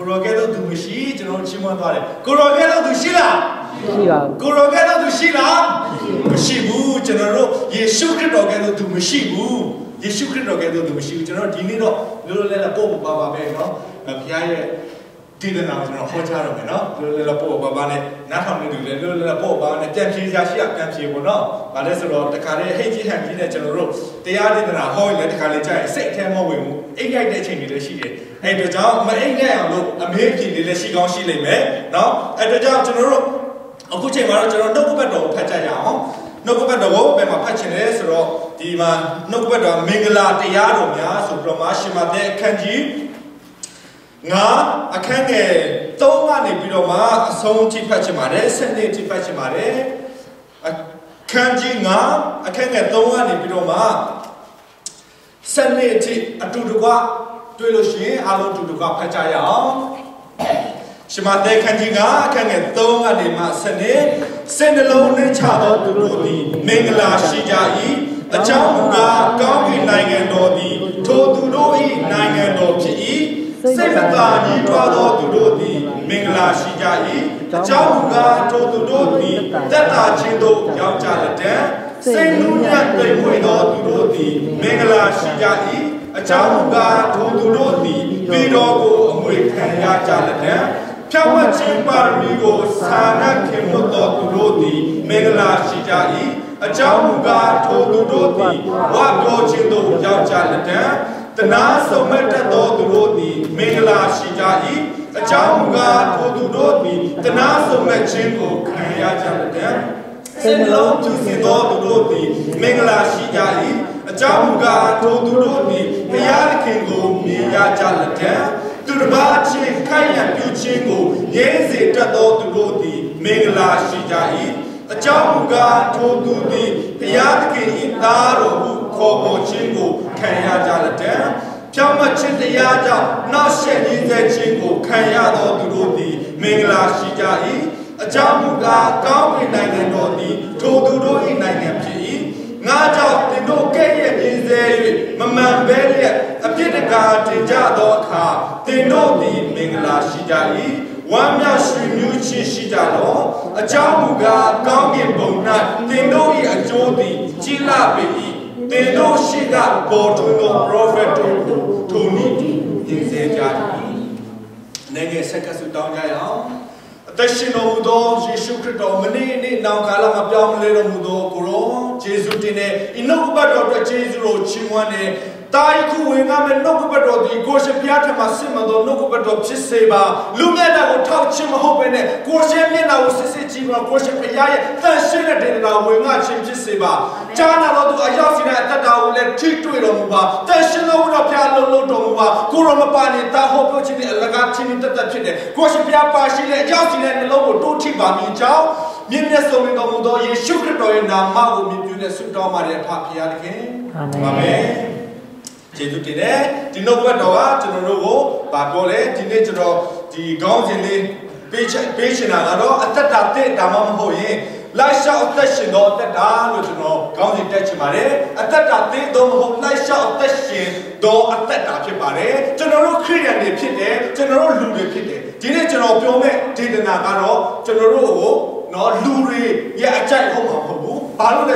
Kurogedo to Mushi, General Chimotare. Kurogedo to Shila. Kurogedo to Shila. Mushibu, General, Yeshukri Rogedo to Mushibu. Yeshukri Rogedo to Mushibu, General Dinino, Lula Popo Baba Beno, Pia didn't know Hotaro, Lula Popo Babane, not only do Lula Popo Babane, Tempi Yashia, Tempi will know, but as a lot, the Kare Haiti had in a general. They are in a hole at the Kalija, say 10 more women, 8 days in the sheet. And the job, my 8 now, I'm making the Shigon Shile, no, at the job general, a good general, no better, Pataya, no better, my patches or the no better, Mingla, the Yaromia, so from Ashima, Kanji. Nga, I can't get Toma, Bidoma, a song to Pachamare, send it to Pachamare. Kanji nga, I can't get Toma, Bidoma. Send it to Atuduka, Tuiloshi, Alo Tuduka Pachaya. Shimate Kanji nga, I can't get Toma, Nima, send alone each other to Rodi, Mingla Shijai, a Chamuga, Gami Nangan Dodi, Toduroi, Nangan Dodi. Secretary Twado to Rodi, Mingla Shijai, Chamuga to Rodi, Tata Chindo, Yauchalate, Saint Lunia de Muido to Rodi, Mingla Shijai, a Chamuga to Rodi, Vidogo, Muikaya Jalate, Chamachin Barmigo, Sana Kimoto to Rodi, Mingla Shijai, a Chamuga to Rodi, Wako Chindo, Yauchalate. The Naso Metado Rodi, Mingla Shijai, a Chamuga to Rodi, the Naso Machingo, Kaya Jalade, send along to Sido Rodi, Mingla Shijai, a Chamuga to Rodi, the Yalikingo, Mia Jalade, to the Bachi, Kaya Puchingo, Yezi Tado Rodi, Mingla Shijai, a Chamuga to the Yalikin Itaro, Kobo Chingo, Kaya Jalate, Chamachin the Yaja, not shedding the Chingo, Kaya Dodi, Mingla Shijai, a Chamuga, Kami Nanganodi, Todudo in Nangapi, Naja, the no Kaya is there, Mamma Belia, a Pitaka, Tijadoka, the Nodi, Mingla Shijai. Wamya Shrinuchi Shijalo, a Chamuga, Kami Bona, they know a Jodi, Chilabi. They know she got bought to no prophet to meet in Zajati. Nege Sekasu Dangaya. Tashino Mudo, Jishukito, Manini, Nankala, Mabam Little Mudo, Kuro, Jesutine, Inokubato, Jesu, Chimwane. Taiku, and Nokubato, the Gosha Piata Massimo, Nokubato, Chiseba, Lumena will touch him, hoping it. Goshemina was a city of Gosha Piaya, Tashina did now, will not change Chiseba. Jana Lodu Ayasina, Tata will let Chitu Romuba, Tashina would appear Lodomuba, Kuromapani, Taho Pochini, Lagatini, Tata Chine, Gosha Piapa, Shile, Justin and Lobo, Dotiba, Mijao, Mineso in the Mudo, Yeshukito in the Mago, Mibuna Sudoma, Papiaki. Amen. Today, the Novadoa, to the Rogo, Babole, the nature of the Gonzili, patient, a Tata, Damam Hoye, Lisha of Teshin, not the Dano, Gonzi Techimare, a Tata, Dom, Lisha of Teshin, do a Tata Chipare, General Korean Pite, General Lube Pite, the nature of Pome, did the Nagaro, General, no Luri, ya Jack Home. Ballo,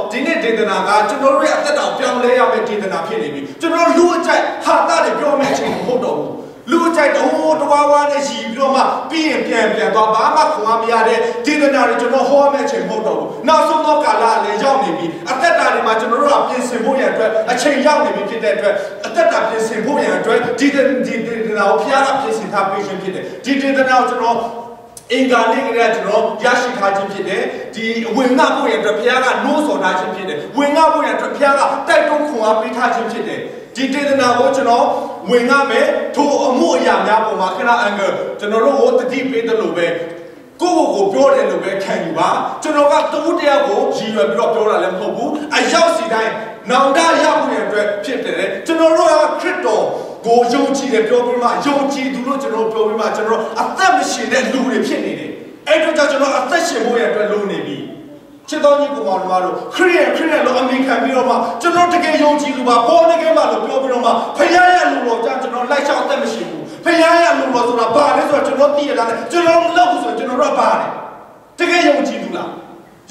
Dine did the Naga, General Reacted, Family of the Napini, General Lucha, Hata, the Bromatching Hodo. Lucha, the old Wawan, Roma, PM, Baba, Kuamia, did the Narrative Home Matching Hodo. Now so no Kala, Johnny, at that time, my general place in Boya, a chain Johnny, at that time, place in Boya, didn't now Piana place in Tapation, did the now Inga Regional, Yashikaji Pide, the Wingabu and the Piaga, no so Najin Pide, Wingabu and the Piaga, Taito Kuapitaji Pide. Did now what you know, Wingame, to a more young Yapo Makana anger, to know what the deep in the Lube. Go, build in the way, can you buy? To know what the Udiago, she will drop your Lampobu, I shall see that. Now that Yapu and Pide, to know crypto. Go Yoji, the Problema, Yoji, do not know Problema, a family that do the penny. Every judge of a session way at Luni. Chidoni Kumaro, Korean, American Biroma, to not get Yoji, born again, Problema, Payaya, Lulo, Janton, light out the machine. ဖခင်ရဲ့အလိုတော်ဆိုတာဘာလဲဆိုတော့ကျွန်တော်သိရတာနဲ့ကျွန်တော်မလုပ်ဘူးဆိုတော့ကျွန်တော်တို့ကပါတယ်တကယ်ယုံကြည်သူလာ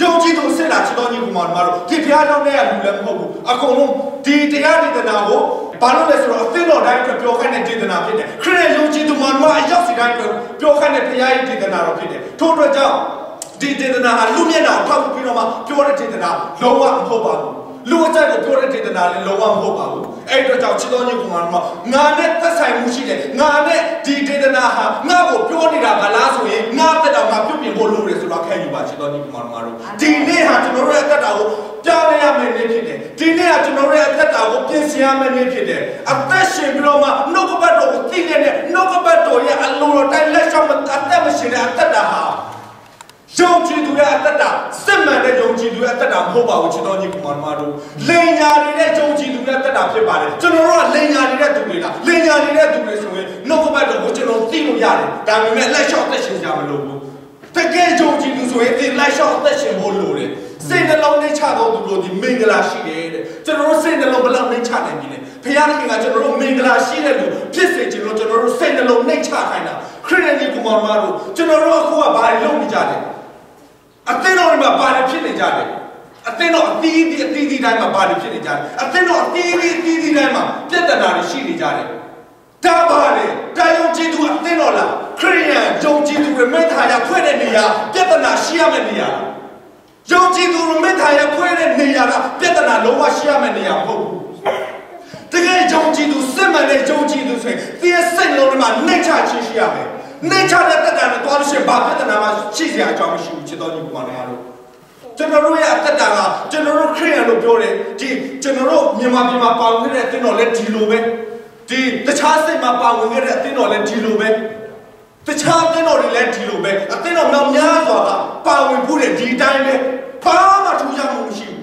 းယုံကြည်သူစစ်လာချစ်တော်ညီကောင်မတို့ဒီဖခင်ကြောင့်လည်းလူလည်းမဟုတ်ဘူးအကုန်လုံးဒီတရားဒေသနာကိုဘာလို့လဲဆိုတော့အသင်းတော်တိုင်းအတွက်ပြောခိုင်းတဲ့ဒေသနာဖြစ်တယ်ခရစ်ယာန်ယုံကြည်သူမှအရောက်စီတိုင်းအတွက်ပြောခိုင်းတဲ့ဖခင်ရဲ့ဒေသနာတော်ဖြစ်တယ်ထို့အတွက်ကြောင့်ဒီဒေသနာဟာလူမျက်နှာကိုထောက်ပြီးတော့မှပြောတဲ့ဒေသနာလုံးဝမဟုတ်ပါဘူးလူအကြိုက်ကိုပြောတဲ့ဒေသနာလည်းလုံးဝမဟုတ်ပါဘူးအဲ့အတွက်ကြောင့်ချစ်တော်ညီကောင်မငါနဲ့သက်ဆိုင်မှုရှိတယ်ငါနဲ့ဒီဒေသနာဟာငါ့ကိုပြောနေတာကလားဆိုရင်ငါတက်တော့ငါပြုတ်ပြင်ဖို့လိုတယ်ဆိုတော့ခံယူပါချစ်တော်ညီကောင်မတို့ဒီနေ့ဟာကျွန်တော်တို့ရဲ့အသက်တာကိုပြောင်းလဲရမယ့်နေ့ဖြစ်တယ်ဒီနေ့ဟာကျွန်တော်တို့ရဲ့အသက်တာကိုပြင်ဆင်ရမယ့်နေ့ဖြစ်တယ်အသက်ရှင်ပြီးတော့မှနှုတ်ကပတ်တော်ကိုသိနေတဲ့နှုတ်ကပတ်တော်ရဲ့အလိုတော်တိုင်းလက်ဆောင်အသက်မရှင်တဲ့အသက်တာဟာယုံကြည်သူရဲ့အသက်တာစစ်မှန်တဲ့ယုံကြည်သူရဲ့အသက်တာမဟုတ်ပါဘူးချစ်တော်ညီကောင်မတို့လိန်ညာနေတဲ့ယုံကြည်သူရဲ့အသက်တာဖြစ်ပါတယ်ကျွန်တော်တို့ကလိန်ညာနေတဲ့သူတွေလားလိန်ညာနေတဲ့သူတွေဆိုရင်နှုတ်ကပတ်တော်ကိုကျွန်တော်သိလို့ရတယ်ဒါပေမဲ့လက်လျှောက်သက်ရှင်ကြမလို့ဘူးတကယ်ယုံကြည်သူဆိုရင်ဒီလက်လျှောက်သက်ရှင်ဖို့လိုတယ်စိတ်နှလုံးနဲ့ချတော့သူတို့ဒီမင်္ဂလာရှိတယ်တဲ့ကျွန်တော်တို့စိတ်နှလုံးဘယ်လောက်နဲ့ချနိုင်ပြီလဲဖခင်ကကျွန်တော်တို့မင်္ဂလာရှိတဲ့လူဖြစ်စေချင်လို့ကျွန်တော်တို့စိတ်နှလုံးနဲ့ချခိုင်းတာခရစ်ယာန်ညီကောင်မတို့ကျွန်တော်တို့အခုကဘာတွေလုပ်နေကြလဲအသင်းတော်မှာဘာတွေဖြစ်နေကြလဲအသင်းတော်အသီးတိုင်းမှာဘာတွေဖြစ်နေကြလဲအသင်းတော်အသီးတိုင်းမှာပြဿနာတွေရှိနေကြတယ်ဒါပါလေတာယုံကြည်သူအသင်းတော်လားခရစ်ယာန်ယုံကြည်သူရမေထာယာဖွဲ့တဲ့နေရာပြဿနာရှိရမယ့်နေရာလားယုံကြည်သူရမေထာယာဖွဲ့တဲ့နေရာကပြဿနာလုံးဝရှိရမယ့်နေရာမဟုတ်ဘူးတကယ်ယုံကြည်သူစစ်မှန်တဲ့ယုံကြည်သူဆိုရင်ဒီစိတ်လုံးထဲမှာနှိမ့်ချခြင်းရှိရမယ်နှိမ့်ချတဲ့တက်တာနဲ့တွားလို့ရှိရင်ဘာပြဿနာမှရှိစရာအကြောင်းမရှိဘူးချစ်တော်ညီကောင်မတို့ကျွန်တော်တို့ရဲ့အသက်တာကကျွန်တော်တို့ခရစ်ယာန်လို့ပြောတယ်ဒီကျွန်တော်တို့မြန်မာပြည်မှာပါဝင်ခဲ့တဲ့အသင်းတော်လည်းဒီလိုပဲဒီတခြားစိတ်မှာပါဝင်ခဲ့တဲ့အသင်းတော်လည်းဒီလိုပဲတခြားအသင်းတော်တွေလည်းဒီလိုပဲအသင်းတော်များများစွာကပါဝင်ဖို့တဲ့ဒီတိုင်းပဲဘာမှထူးခြားမှုမရှိဘူ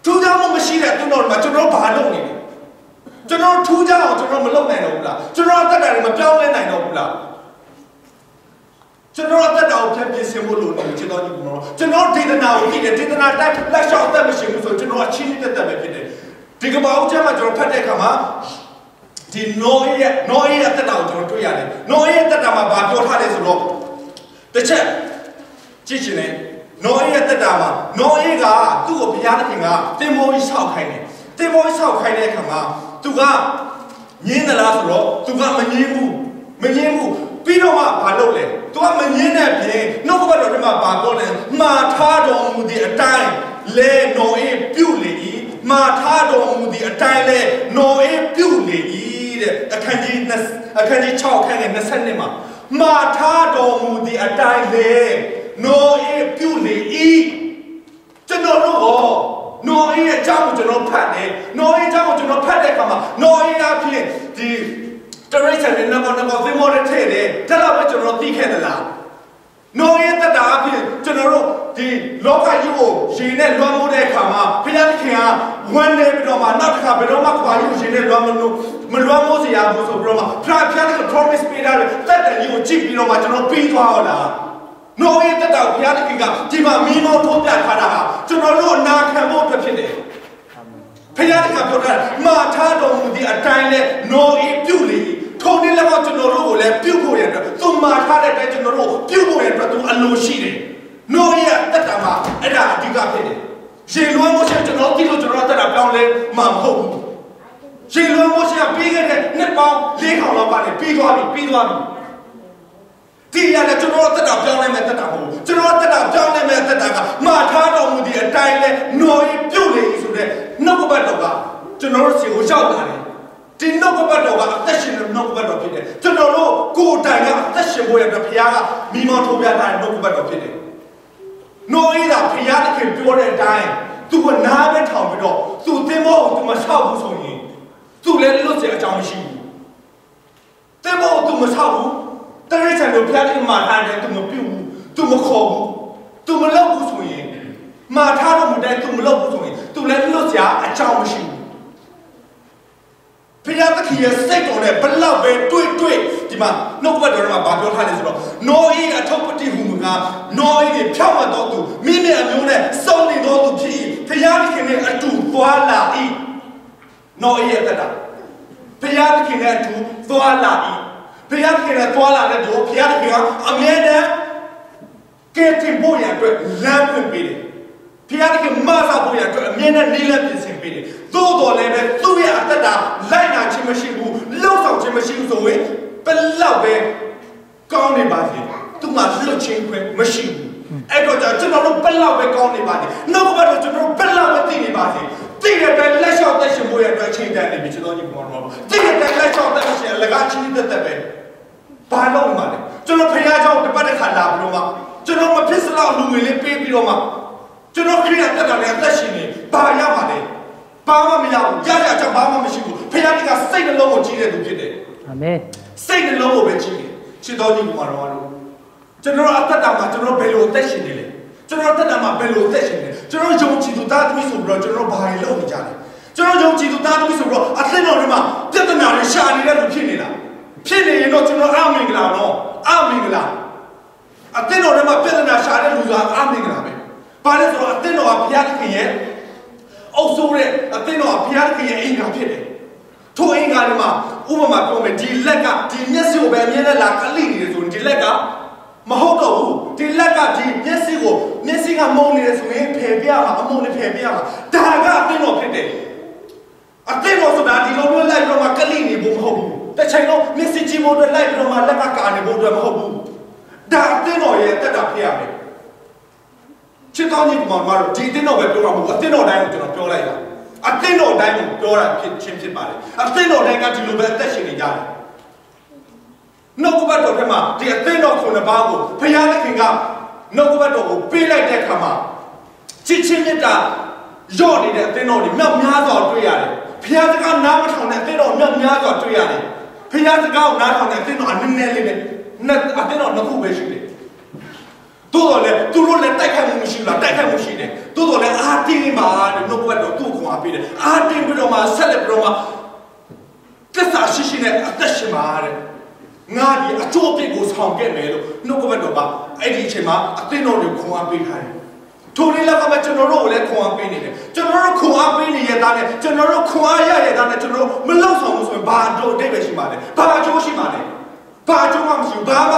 းထူးခြားမှုမရှိတဲ့အသင်းတော်တွေမှာကျွန်တော်တို့ဘာလုပ်နေလဲကျွန်တော်ထူးခြားအောင်ကျွန်တော်မလုပ်နိုင်တော့ဘူးလားကျွန်တော်အသက်တာတွေမပြောင်းလဲနိုင်တော့ဘူးလားကျွန်တော်အသက်တာကိုဖြတ်ပြစ်စင်ဖို့လိုနေချစ်တော်ညီကောင်တို့ကျွန်တော်ဒေသနာကိုကြည့်တယ်ဒေသနာတိုက်လက်လျှောက်အသက်မရှိဘူးဆိုကျွန်တော်အချင်းချင်းတက်ပဲဖြစ်တယ်ဒီကမ္ဘာဦးကျမ်းမှာကျွန်တော်ဖတ်တဲ့အခါမှာဒီနောအေးရဲ့အသက်တာကိုကျွန်တော်တွေ့ရတယ်နောအေးရဲ့အသက်တာမှာဘာပြောထားလဲဆိုတော့တစ်ချက်ကြည့်ရှင်လေနောအေးရဲ့အသက်တာမှာနောအေးကသူ့ကိုဘုရားသခင်ကတင်မောကြီးဆောက်ခိုင်းတယ်တင်မောကြီးဆောက်ခိုင်းတဲ့အခါမှာသူကညင်းသလားဆိုတော့သူကမငြင်းဘူးပြီးတော့မှဘာလုပ်လဲသူကမငင်းတဲ့ပြင်နှုတ်ကပတ်တော်ထဲမှာဘာပြောလဲမှာထားတော်မူသည့်အတိုင်းလဲနောအေးပြုလေ၏မှာထားတော်မူသည့်အတိုင်းလဲနောအေးပြုလေ၏တဲ့အခန်းကြီး6အခန်းငယ်20မှာမှာထားတော်မူသည့်အတိုင်းလဲနောအေးပြုလေ၏ကျွန်တော်တို့ဟောနောအေးရဲ့အကြောင်းကိုကျွန်တော်ဖတ်တယ်နောအေးအကြောင်းကိုကျွန်တော်ဖတ်တဲ့အခါမှာနောအေးအဖြစ်ဒီတရိတ်ဆန်တဲ့နောက်သင်္ဘောနဲ့ထည့်တယ်ဒါတော့ပဲကျွန်တော်သိခဲ့သလားနောရဲ့တတာအဖြစ်ကျွန်တော်တို့ဒီလောကကြီးကိုရေနဲ့လွှမ်းမိုးတဲ့အခါမှာဘုရားသခင်ကဝမ်းနေပြီးတော့မှနောက်တစ်ခါဘယ်တော့မှခွာယူရေနဲ့လွှမ်းမိုးစေရဘူးဆိုပြီးတော့မှဘုရားက promise ပေးတယ်တက်တယ်ကြီးကိုကြည့်ပြီးတော့မှကျွန်တော်ပြီးသွားတော့လားနောရဲ့တတာဘုရားသခင်ကဒီမှာမီးမောထိုးပြထားတာဟာကျွန်တော်တို့အနာခံဖို့အတွက်ဖြစ်တယ်ဘုရားသခင်ပြောတာမှာထားတော်မူသည့်အတိုင်းလဲနောအေးပြုလေထိုနည်းလည်းကျွန်တော်တို့ကိုလည်းပြုဖို့ရတဲ့သူမှာထားတဲ့အတိုင်းကျွန်တော်တို့ပြုဖို့ရတဲ့သူအလိုရှိတယ်။နိုးရဲ့တက်တာမှာအဲ့ဒါအဓိကဖြစ်တယ်။ရေလွှမ်းမိုးခြင်းကျွန်တော်သိလို့ကျွန်တော်တက်တာပြောင်းလဲမှာမဟုတ်ဘူး။ရေလွှမ်းမိုးခြင်းပြီးခဲ့တဲ့နှစ်ပေါင်း4000လောက်ကနေပြီးသွားပြီ။ဒီရတဲ့ကျွန်တော်တက်တာပြောင်းလဲမဲ့တက်တာမဟုတ်ဘူး။ကျွန်တော်တက်တာပြောင်းလဲမဲ့တက်တာကမှာထားတော်မူသည့်အတိုင်းလဲနိုးပြုတ်လေဆိုတဲ့နှုတ်ကပတ်တော်ကကျွန်တော်တို့စီကိုရောက်လာတယ်ဒီနှုတ်ကပတ်တော်ကအသက်ရှင်တဲ့နှုတ်ကပတ်တော်ဖြစ်တယ်ကျွန်တော်တို့ကိုယ်တိုင်ကအသက်ရှင်ဖို့ရတဲ့ဘုရားကမိမောထိုးပြထားတဲ့နှုတ်ကပတ်တော်ဖြစ်တယ်နိုးအေးတာဘုရားသခင်ပြောတဲ့အတိုင်းသူကနားပဲထောင်ပြီးတော့သူသင်္ဘောကိုသူမဆောက်ဘူးဆိုရင်သူလည်းလွတ်စေအကြောင်းမရှိဘူးသင်္ဘောကိုသူမဆောက်ဘူးတရိတ်ဆန်တို့ဘုရားသခင်မှာထားတယ်သူမပြုတ်ဘူးသူမခေါ်ဘူးသူမလုပ်ဘူးဆိုရင်မှာထားတော့မတဲ့သူမလုပ်ဘူးဆိုရင်သူလည်းလွတ်စေအကြောင်းမရှိဘူးဘုရားသခင်ရဲ့စိတ်တော်နဲ့ဘလောက်ပဲတွေ့ဒီမှာနှုတ်ကပတ်တော်မှာပြောထားတယ်ဆိုတော့နောအေးအထုပ်ပတိဟူမူကားနောအေးကိုဖြောက်မှတ်တော်သူမိမိအမျိုးနဲ့စုံနေတော်သူဖြစ်၏ဘုရားသခင်နဲ့အတူသွားလာ၏နောအေးရဲ့တက်တာဘုရားသခင်နဲ့အတူသွားလာ၏ ဖျားခင်နဲ့သွားလာတဲ့သူဖျားခင်ကအမြဲတမ်းကဲတင်ဖို့ရအတွက်လမ်းဖွင့်ပေးတယ်ဖျားခင်မဆာဖို့ရအတွက်အမြဲတမ်းနေလက်ပြင်ဆင်ပေးတယ်သို့တော်လည်းပဲသူ့ရဲ့အသက်တာလိုက်နာခြင်းမရှိဘူးလှုပ်ဆောင်ခြင်းမရှိဘူးဆိုရင်ဘယ်လောက်ပဲကောင်းနေပါစေသူမှလွတ်ချင်းခွင့်မရှိဘူးအဲ့တော့ကျွန်တော်တို့ဘယ်လောက်ပဲကောင်းနေပါစေနှုတ်ကပတ်တော်ကျွန်တော်တို့ဘယ်လောက်ပဲသိနေပါစေသိတဲ့တိုင်းလက်လျှောက်သက်ရှင်ဖို့ရအတွက်ချိန်တန်နေပြီကျွန်တော်ညီကောင်တို့သိတဲ့တိုင်းလက်လျှောက်သက်ရှင်လကားချင်းတက်ပဲဘာလို့မှလဲကျွန်တော်ဖခင်ကြောင့်တပတ်တစ်ခါလာပြီးတော့မှကျွန်တော်မဖြစ်စလောက်လူငွေလေးပေးပြီးတော့မှကျွန်တော်ခရီးတက်တာလည်းအသက်ရှင်နေဘာရမှာလဲဘာမှမရဘူးရရကြောင့်ဘာမှမရှိဘူးဖခင်ကစိတ်နှလုံးကိုကြီးတဲ့သူဖြစ်တယ်အာမင်စိတ်နှလုံးကိုပဲကြီးတယ်ချစ်တော်ညီကောင်တို့ကျွန်တော်အသက်တာမှာကျွန်တော်ဘယ်လိုအသက်ရှင်နေလဲကျွန်တော်အသက်တာမှာဘယ်လိုအသက်ရှင်နေလဲကျွန်တော်ယုံကြည်သူသားသမီးဆိုပြီးတော့ကျွန်တော်ဘာတွေလုပ်နေကြလဲကျွန်တော်ယုံကြည်သူသားသမီးဆိုပြီးတော့အသက်တော်တွေမှာပြဿနာတွေရှာနေတဲ့လူဖြစ်နေတာဖြစ်နေရင်တော့ကျွန်တော်အမင်္ဂလာတော့အမင်္ဂလာအသက်တော်ထဲမှာပြဿနာရှာတဲ့လူဆိုတာအမင်္ဂလာပဲဘာလဲဆိုတော့အသက်တော်ကဘုရားသခင်ရဲ့အုပ်စိုးတဲ့အသက်တော်ကဘုရားသခင်ရဲ့အင်္ဂါဖြစ်တယ်ထိုအင်္ဂါတွေမှာဥပမာပြောမယ်ဒီလက်ကဒီမျက်စိကိုပဲအမြဲတမ်းလာကလိနေတယ်ဆိုရင်ဒီလက်ကမဟုတ်တော့ဘူးဒီလက်ကဒီမျက်စိကမုံနေတယ်ဆိုရင်ဖယ်ပြရမှာအမုံနဲ့ဖယ်ပြရမှာဒါကအသင်းတော်ဖြစ်တယ်အသင်းတော်ဆိုတာဒီလိုမျိုးလိုက်ပြီးတော့မှကလိနေဖို့မဟုတ်ဘူးတစ်ချိန်လုံးမျက်စိကြည့်ဖို့အတွက်လိုက်ပြီးတော့မှလက်ကကာနေဖို့အတွက်မဟုတ်ဘူးဒါအသင်းတော်ရဲ့တက်တာဖြစ်ရမယ်ချစ်တော်ကြီးကမှတော့ဒီအသင်းတော်ပဲပြောတာမဟုတ်ဘူးအသင်းတော်တိုင်းကိုကျွန်တော်ပြောလိုက်တာအသင်းတော်တိုင်းကိုပြောတာဖြစ်ပါတယ်အသင်းတော်တိုင်းကဒီလိုပဲအသက်ရှင်နေကြတယ်နှုတ်ကပတ်တော်ထဲမှာဒီအသင်းတော်ခုနှစ်ပါးကိုဘုရားသခင်ကနှုတ်ကပတ်တော်ကိုပေးလိုက်တဲ့အခါမှာချစ်ချင်းမြတ်တာရော့နေတဲ့အသင်းတော်တွေမြောက်များစွာတွေ့ရတယ်ဘုရားစကားနားမထောင်တဲ့အသင်းတော်မြောက်များစွာတွေ့ရတယ်ဘုရားစကားကိုနားထောင်တဲ့အသင်းတော်အနည်းနည်းလေးပဲအသင်းတော်နှစ်ခုပဲရှိတယ်တိုးတော်လည်းသူတို့လည်းတိုက်ခိုက်မှုမရှိဘူးလားတိုက်ခိုက်မှုရှိတယ်တိုးတော်လည်းအာတင်းနေပါတဲ့နှုတ်ကပတ်တော်သူ့ကိုအားပေးတယ်အာတင်းပြီးတော့မှဆက်လက်ပြီးတော့မှသစ္စာရှိနဲ့အသက်ရှင်ပါတဲ့ငါဒီအကျိုးအပြစ်ကိုဆောင်ခဲ့မယ်လို့နှုတ်ကပတ်တော်ကအဲ့ဒီအချိန်မှာအသင်းတော်တွေခွန်အားပေးထားတယ်ထိုနည်းလည်းပဲကျွန်တော်တို့ကိုလည်းခွန်အားပေးနေတယ်ကျွန်တော်တို့ခွန်အားပေးနေရတဲ့နဲ့ကျွန်တော်တို့ခွန်အားရရတဲ့နဲ့ကျွန်တော်တို့မလောက်ဆောင်ဘူးဆိုရင်ဘာတို့အတိတ်ပဲရှိပါလဲဘာအကျိုးရှိပါလဲဘာအကျိုးမှမရှိဘူးဘာမှ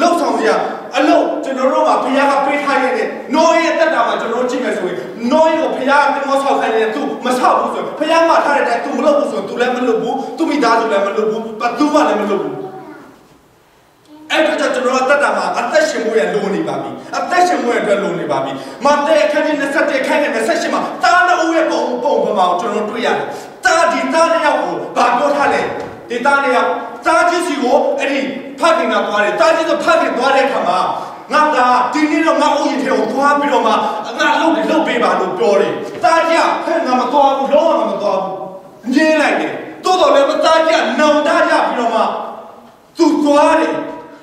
လောက်ဆောင်စရာအလုပ်ကျွန်တော်တို့ကဘုရားကပေးထားရတဲ့နောရဲ့တက်တာမှာကျွန်တော်တို့ကြည့်မယ်ဆိုရင်နောရဲ့ကိုဘုရားကတင်မောဆောက်ခိုင်းတယ်သူမဆောက်ဘူးဆိုရင်ဘုရားမှာထားတဲ့သူမလုပ်ဘူးဆိုရင်သူလည်းမလုပ်ဘူးသူမိသားစုလည်းမလုပ်ဘူးဘသူမှလည်းမလုပ်ဘူးအဲ့တော့ကျွန်တော်အသက်တာမှာအသက်ရှင်မှုရလိုနေပါပြီအသက်ရှင်မှုရအတွက်လိုနေပါပြီမတဲအခန်းကြီး27ခန်းနဲ့28မှာတားတဲ့ဦးရဲ့ပုံပမာကိုကျွန်တော်တွေ့ရတယ်တားဒီတားတဲ့ယောက်ကိုဘာပြောထားလဲဒီတားတဲ့ယောက်တားကြီးစီကိုအဲ့ဒီဖခင်ကသွားတယ်တားကြီးဆိုဖခင်သွားတဲ့အခါမှာငါကဒီနေ့တော့ငါဦးရင်ထဲကိုသွားပြီးတော့မှငါလုပ်ပေးပါလို့ပြောတယ်တားကြီးကငါမသွားဘူးလုံးဝမသွားဘူးငြင်းလိုက်တယ်တိုးတော်လည်းမတားကြီးကနောင်တရပြီးတော့မှသူသွားတယ်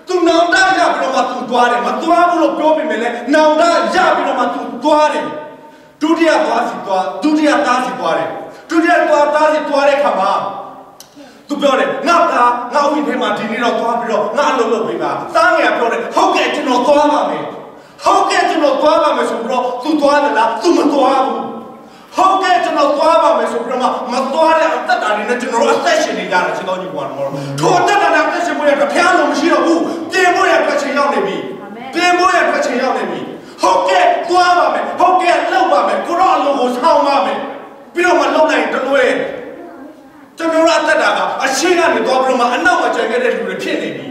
သူနောင်တရပြီးတော့မှသူသွားတယ်မသွားဘူးလို့ပြောပေမဲ့လည်းနောင်တရပြီးတော့မှသူသွားတယ်ဒုတိယသားစီသွားတယ်ဒုတိယသားစီသွားတဲ့ခါမှာသူပြောတယ်ငါဦးရင်ထဲမှာဒီနေ့တော့သွားပြီးတော့ငါအလုပ်လုပ်ပေးပါသားငယ်ကပြောတယ်ဟုတ်ကဲ့ကျွန်တော်သွားပါမယ်ဟုတ်ကဲ့ကျွန်တော်သွားပါမယ်ဆိုပြီးတော့သူသွားတယ်လားသူမသွားဘူးဟုတ်ကဲ့ကျွန်တော်သွားပါမယ်ဆိုပြီးတော့မသွားတဲ့အသက်တာတွေနဲ့ကျွန်တော်တို့အသက်ရှင်နေကြတယ်ရှင်တော်ကြီးကတော့ထိုအသက်တာနဲ့အသက်ရှင်ဖို့ရတဲ့ဘုရားလုံးမရှိတော့ဘူးပြင်ဖို့ရတဲ့ချိန်ရောက်နေပြီပြင်ဖို့ရတဲ့ချိန်ရောက်နေပြီဟုတ်ကဲ့သွားပါမယ်ဟုတ်ကဲ့လုပ်ပါမယ်ကိုရောအလုံးကိုဆောင်ပါမယ်ပြီးတော့မှလုပ်နိုင်တလွဲကျွန်တော်တို့အသက်တာကအရှိကနေသွားပြီးတော့မှအနောက်မှာကြံခဲ့တဲ့လူတွေဖြစ်နေပြီ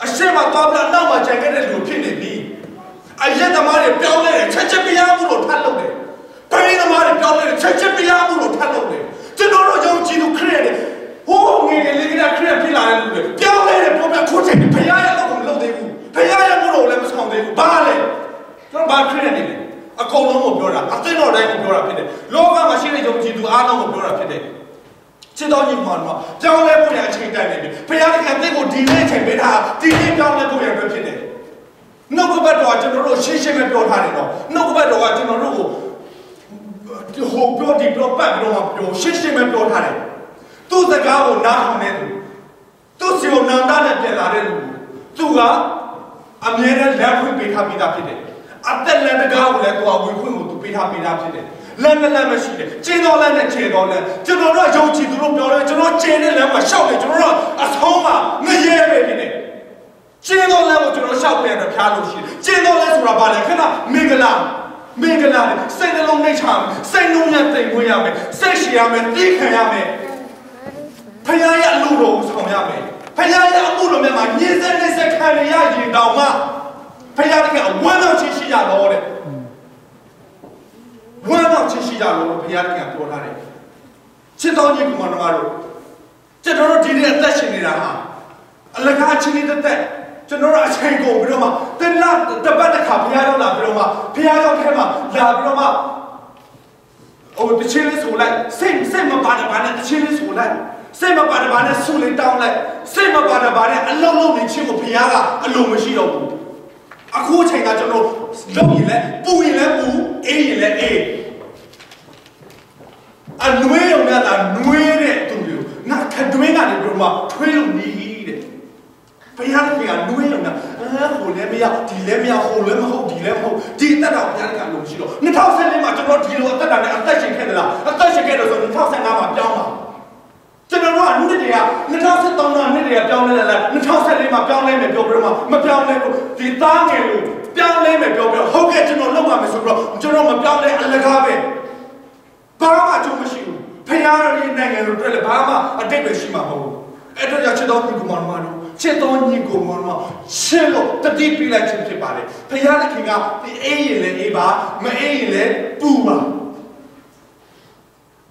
အရှိမှာသွားပြီးအနောက်မှာကြံခဲ့တဲ့လူတွေဖြစ်နေပြီအရက်သမားတွေပြောင်းလဲတယ်ချက်ပြရမှုလို့ထပ်လုပ်တယ်ပရိသမားတွေပြောင်းလဲတယ်ချက်ပြရမှုလို့ထပ်လုပ်တယ်ကျွန်တော်တို့ယုံကြည်သူခရစ်တယ်ဟိုးငယ်လေးကခရစ်ဖြစ်လာတဲ့လူတွေပြောင်းလဲတယ်ပြောပြခိုးချင်တယ်ဘုရားရဲ့အလုပ်ကိုမလုပ်သေးဘူးဘုရားရဲ့မှုလို့လည်းမဆောင်သေးဘူးဘာလဲကျွန်တော်ဘာခရစ်နေလဲအကုန်လုံးကိုပြောတာအသင်းတော်တိုင်းကိုပြောတာဖြစ်တယ်လောကမှာရှိတဲ့ယုံကြည်သူအားလုံးကိုပြောတာဖြစ်တယ်ချစ်တော်ကြီးမှာတော့ပြောင်းလဲဖို့ရအချိန်တိုင်းနေပြီဘုရားသခင်အသင်းကိုဒီနေ့အချိန်ပေးတာဒီနေ့ပြောင်းလဲဖို့ရအတွက်ဖြစ်တယ်နှုတ်ကပတ်တော်ကကျွန်တော်တို့ရှင်းရှင်းပဲပြောထားတယ်တော့နှုတ်ကပတ်တော်ကကျွန်တော်တို့ကိုဟိုပြောဒီပြောပတ်ပြီးတော့ပြောရှင်းရှင်းပဲပြောထားတယ်သူ့စကားကိုနားထောင်နေသူသူ့စီကိုနန္ဒနဲ့ပြန်လာတဲ့လူသူကအမြဲတမ်းလက်ဖွင့်ပေးထားပြီးသားဖြစ်တယ်အသက်လက်တကားကိုလည်းသူကဝင်ခွင့်ကိုသူပေးထားပြီးသားဖြစ်တယ် လမ်းနဲ့လမ်းမရှိတယ်ကျင်းတော်လမ်းနဲ့ခြေတော်လမ်းကျွန်တော်တို့ယုံကြည်သူတို့ပြောတယ်ကျွန်တော်ကျင်းတဲ့လမ်းမှာရှောက်တယ်ကျွန်တော်တို့အဆုံးမှာငရဲပဲဖြစ်တယ်ကျင်းတော်လမ်းကိုကျွန်တော်ရှောက်ပြန်တော့ဖျားလို့ရှိတယ်ကျင်းတော်လမ်းဆိုတာဘာလဲခဏမင်္ဂလာစိတ်နှလုံးနှိမ့်ချမယ်စိတ်နှုံးရသိမ်ခွင့်ရမယ်စိတ်ရှည်ရမယ်သိခံရမယ်ဖခင်ရဲ့အလိုတော်ကိုဆောင်ရမယ်ဖခင်ရဲ့အမှုတော်မြတ်မှာညင်စက်နဲ့စက်ခံရရင်တောင်မှဖခင်ကဝမ်းမြောက်ခြင်းရှိကြတော့တဲ့ဝမ်းမြောက်ခြင်းရှိကြလို့ဘုရားကပြောထားတယ်ချစ်တော်ကြီးကမတော်တို့ကျွန်တော်တို့ဒီနေ့အသက်ရှင်နေတာဟာအလကားချင်းနေတဲ့တက်ကျွန်တော်တို့အချိန်ကုန်ပြီးတော့မှတလတပတ်တစ်ခါဘုရားရောက်လာပြီးတော့မှဘုရားရောက်ထဲမှာလာပြီးတော့မှတချင်းလေးဆိုလိုက်စိတ်မပါတဲ့ဘာနဲ့တချင်းလေးဆိုလိုက်စိတ်မပါတဲ့ဘာနဲ့ဆူလေးတောင်းလိုက်စိတ်မပါတဲ့ဘာနဲ့အလုံးလုံးနေချင်းကိုဘုရားကအလိုမရှိတော့ဘူးအခုအချိန်ကကျွန်တော်လုပ်ရင်လည်းပူရင်လည်းပူအေးရင်လည်းအေးအနွေးရုံနဲ့သာနွေးတဲ့သူတွေငါခတွင်းကနေပြီးတော့မှထွေးလို့နေတဲ့ဘုရားကနွေးရုံနဲ့ဟိုလည်းမရဒီလည်းမရဟိုလည်းမဟုတ်ဒီလည်းမဟုတ်ဒီတက်တာဘုရားကလို့ရှိတော့2014မှာကျွန်တော်ဒီလိုအသက်တာနဲ့အသက်ရှင်ခဲ့တယ်လားအသက်ရှင်ခဲ့တယ်ဆို2015မှာပြောင်းပါကျွန်တော်တို့ကနှစ်တည်းက2013မှာနှစ်တည်းကပြောင်းလဲလာ2014မှာပြောင်းလဲမယ်ပြောပြီးတော့မပြောင်းလဲဘူးဒီသားငယ်လို့ပြောင်းလဲမယ်ပြောပြီးတော့ဟုတ်ကဲ့ကျွန်တော်လုပ်ပါမယ်ဆိုတော့ကျွန်တော်မပြောင်းလဲအလကားပဲဘာမှအကျိုးမရှိဘူးဖခင်ရဲ့နိုင်ငံလို့တွေ့လဲဘာမှအတိတ်ပဲရှိမှာမဟုတ်ဘူးအဲ့တော့ချစ်တော်ညီကိုမောင်မတို့ချစ်တော်ညီကိုမောင်မရှင်းလို့တတိပြလိုက်ခြင်းဖြစ်ပါတယ်ဖခင်ကဒီအေးရင်လည်းအေးပါမအေးရင်လည်းပူပါ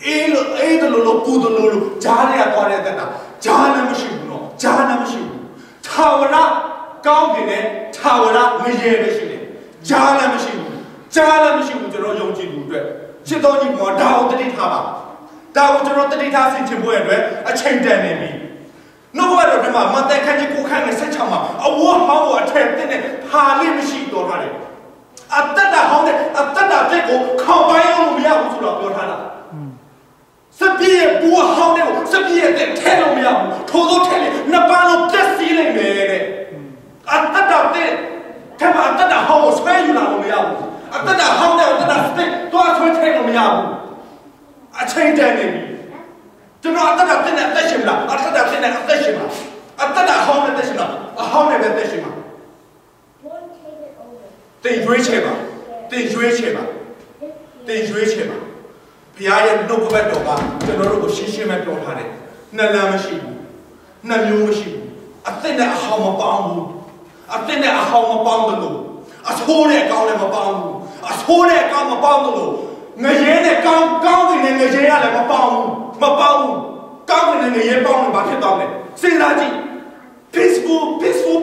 အေးလို့ပူတယ်လို့ဂျားတွေကသွားတဲ့တက်တာဂျားလည်းမရှိဘူးနော်ဂျားလည်းမရှိဘူးထာဝရကောင်းကင်နဲ့ထာဝရငရေပဲရှိတယ်ဂျားလည်းမရှိဘူးကျွန်တော်ယုံကြည်သူအတွက်ချစ်တော်ညီမောဒါကိုတတိထားပါဒါကိုကျွန်တော်တတိထားဆင်ခြင်ဖို့အတွက်အချိန်တန်နေပြီနှုတ်ကတော့ဒီမှာမသက်ခန်းကြီးကိုခန်းနဲ့ဆက်ချောင်းမှာအဝတ်ဟောင်းကိုအထက်တက်နဲ့ဟာလေးမရှိတော့ထားတယ်အတ္တတာဟောင်းနဲ့အတ္တတာတက်ကိုခေါင်းပိုင်းလို့မရဘူးဆိုတော့ပြောထားတာစပြည့်ဘူဟောင်းနဲ့စပြည့်တဲ့ထဲလို့မရဘူးထိုးသောထဲလေးနှစ်ပန်းလုံးပြက်စီးလိုက်မယ်တဲ့အတ္တတာတဲ့ထဲမှာအတ္တတာဟောင်းကိုဆွဲယူလာလို့မရဘူးအတ္တတာဟောင်းနဲ့အတ္တတာစတစ်တော့ဆွဲထဲလို့မရဘူးအချိန်တန်နေပြီကျွန်တော်အတ္တတာတဲ့နဲ့အသက်ရှင်မလားအတ္တတာတဲ့နဲ့အသက်ရှင်မလားအတ္တတာဟောင်းနဲ့အသက်ရှင်မလားအဟောင်းနဲ့ပဲအသက်ရှင်မလားတင်ရွေးချယ်ပါဘုရားရဲ့နှုတ်ကပတ်တော်ကကျွန်တော်တို့ကိုရှင်းရှင်းပဲပြောထားတယ်နှစ်လမ်းမရှိဘူးနှစ်မျိုးမရှိဘူးအသက်နဲ့အဟောင်းမပေါင်းဘူးအသက်နဲ့အဟောင်းမပေါင်းတယ်လို့အဆိုးနဲ့အကောင်းနဲ့မပေါင်းဘူးအဆိုးနဲ့အကောင်းမပေါင်းတယ်လို့ငရဲနဲ့ကောင်းကင်နဲ့ငရဲရလည်းမပေါင်းဘူးကောင်းကင်နဲ့ငရဲပေါင်းလို့ဘာဖြစ်သွားလဲစဉ်းစားကြည့် peaceful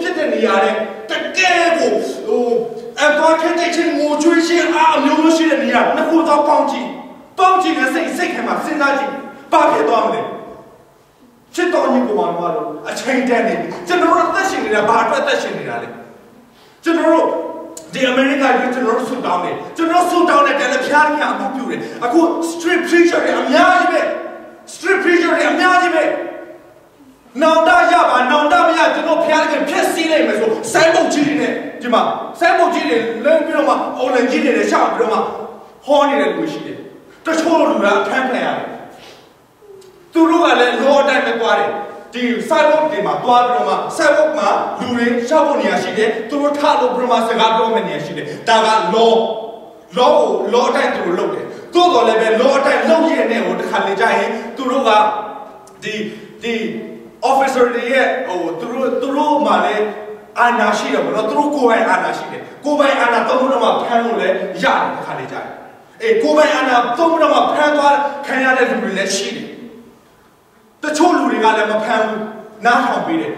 ဖြစ်တဲ့နေရာနဲ့တကယ်ကိုအဘာခက်တဲ့ချင်းငိုကြွေးချင်းအမျိုးရှိတဲ့နေရာနှစ်ခုတော့ပေါင်းကြည့်နဲ့စိတ်ခံမှာစဉ်းစားကြည့်ဘာဖြစ်သွားမလဲချစ်တော်ညီကိုမောင်တို့အချိန်တန်နေပြီကျွန်တော်တို့အသက်ရှင်နေတာဘာအတွက်အသက်ရှင်နေတာလဲကျွန်တော်တို့ဒီအမေရိကန်ပြည်ကျွန်တော်တို့ဆူတောင်းတယ်တယ်လည်းဖျားရအမှုပြုတယ်အခု street preacher တွေအများကြီးပဲနောင်တရပါနောင်တမရကျွန်တော်ဖျားရဖြက်စီးလိုက်မယ်ဆိုစိုင်းမုတ်ကြီးတွေနဲ့ဒီမှာစိုင်းမုတ်ကြီးတွေလမ်းပြီးတော့မှအွန်လိုင်းကြီးတွေနဲ့ရှောက်ပြီးတော့မှဟောနေတဲ့လူရှိတယ်တချို့လူကအထမ်းခံရတယ်သူတို့ကလည်းလောအတိုင်းပဲသွားတယ်ဒီစိုက်ဘုတ်တွေမှာသွားပြီးတော့မှစိုက်ဘုတ်မှာလူတွေရှောက်ဖို့နေရာရှိတယ်သူတို့ထလို့ပြီးတော့မှစကားပြောမယ့်နေရာရှိတယ်ဒါကလောအတိုင်းသူတို့လုပ်တယ်သို့တော်လည်းပဲလောအတိုင်းလုပ်ရတဲ့ဟိုတစ်ခါလေကြာရင်သူတို့ကဒီ officer တွေရဲ့သူတို့မှလည်းအာဏာရှိတယ်ဗောနော်သူတို့ကိုယ်ပိုင်အာဏာရှိတယ်ကိုယ်ပိုင်အာဏာသုံးလို့မှဖမ်းလို့လည်းရတယ်တစ်ခါလေကြာရင်ကိုယ်ပိုင်အာဏာသုံးလို့မှဖမ်းသွားခံရတဲ့လူတွေလည်းရှိတယ်တချို့လူတွေကလည်းမဖမ်းဘူးနားထောင်ပေးတယ်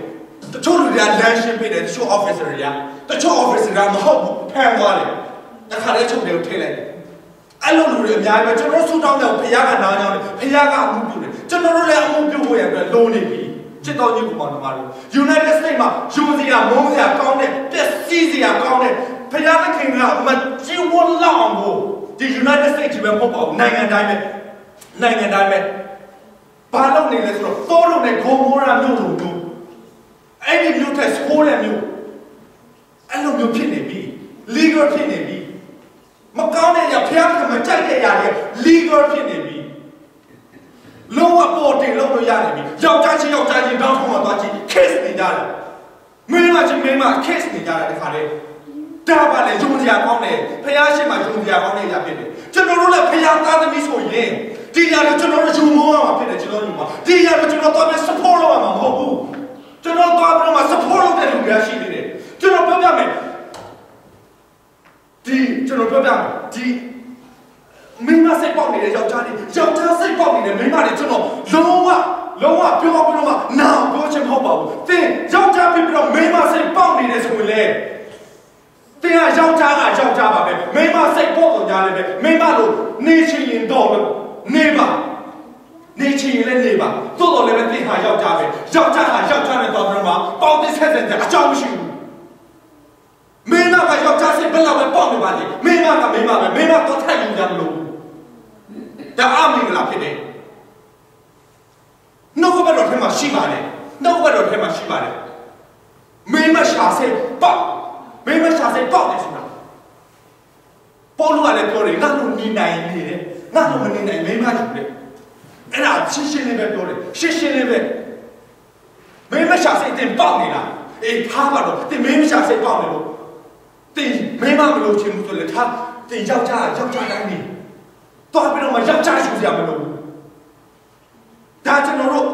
တချို့လူတွေကလမ်းရှင်းပေးတယ်တချို့ officer တွေကတချို့ officer ကမဟုတ်ဘူးဖမ်းသွားတယ်တစ်ခါလေချုပ်တယ်ကိုထိလိုက်တယ်အဲ့လိုလူတွေအများကြီးပဲကျွန်တော်ဆူတောင်းတယ်ဘုရားကနားကြောင်းတယ်ဘုရားကအမှုပြုတယ်ကျွန်တော်တို့လည်းအမှုပြုဖို့ရအတွက်လိုနေပြီချစ်တော်ကြီးကိုမောင်တို့ United States မှာယူစရာမုန်းစရာကောင်းတဲ့ပျက်စီးစရာကောင်းတဲ့ဘုရားသခင်ကမကြည်ဝလောက်အောင်ကိုဒီ United States ပဲမဟုတ်ပါဘူးနိုင်ငံတိုင်းပဲဘာလို့နေလဲဆိုတော့သောလုံးနဲ့ဂိုမိုရာမြို့လိုမျိုးအဲ့ဒီမြို့ထက်ဆိုးတဲ့မြို့အဲ့လိုမျိုးဖြစ်နေပြီ legal ဖြစ်နေပြီ မကောင်းတဲ့ရဖျားကမကြိုက်တဲ့ရတဲ့ legal ဖြစ်နေပြီလုံးဝပေါ်တင်လို့ရနေပြီယောက်ျားချင်းတောင်းထုံးမှာသွားကြည့် case နေကြတယ်မင်းမချင်းမင်းမ case နေကြတယ်တခါလေဒါပါလေယုံစရာကောင်းတယ်ဖျားရှိမှယုံစရာကောင်းတဲ့ရဖြစ်တယ်ကျွန်တော်တို့လည်းဖျားသားသမီးဆိုရင်ဒီရတော့ကျွန်တော်တို့ယုံမောရမှာဖြစ်တယ်ကျွန်တော်တို့မှာဒီရတော့ကျွန်တော်တော့ support လုပ်ရမှာမဟုတ်ဘူးကျွန်တော်တော့ပြီးတော့မှ support လုပ်တဲ့လူတွေရှိနေတယ်ကျွန်တော်ပြောပြမယ်ကျွန်တော်ပြောပြမယ်ဒီမိမစိတ်ပေါက်နေတဲ့ယောက်ျားစိတ်ပေါက်နေတဲ့မိမတွေကျွန်တော်လုံးဝပြောပြီးတော့မှနာပြောချင်မဟုတ်ပါဘူးသင်ယောက်ျားဖြစ်ပြီးတော့မိမစိတ်ပေါက်နေတယ်ဆိုရင်လေသင်ကယောက်ျားပါပဲမိမစိတ်ပေါက်တော့ကြားလည်းပဲမိမလို့နေချင်ရင်တော့နေပါနေချင်ရင်လည်းနေပါသို့တော်လည်းပဲသင်ဟာယောက်ျားပဲယောက်ျားဟာယောက်ျားနဲ့တော့ပြီးတော့မှပေါက်တဲ့ဆက်အကြောင်းမရှိဘူးမင်းကယောက်ျားစိတ်ဘယ်လောက်ပဲပေါက်နေပါလေမင်းကပဲမင်းတော့ထိုက်ယူကြမလို့ဒါအမင်္ဂလာဖြစ်တယ်နှုတ်ကပတ်တော်ထဲမှာရှိပါတယ်မင်းမရှာစိတ်ပေါက်တယ်ဆိုတာပေါ်လို့လည်းပြောတယ်ငါတို့နေနိုင်နေတယ်ငါတို့မနေနိုင်မင်းမယူတယ်အဲ့ဒါရှင်းလေးပဲပြောတယ်ရှင်းလေးပဲမင်းမရှာစိတ်တင်ပေါက်နေတာအေးထားပါတော့တင်မင်းမရှာစိတ်ပေါက်နေလို့တင်မင်းမမလို့ချင်ဘူးဆိုလေထားတင်ယောက်ျားတိုင်းနေတော့ပြီးတော့မှယောက်ျားယူစရာမလိုဘူးဒါကျွန်တော်တို့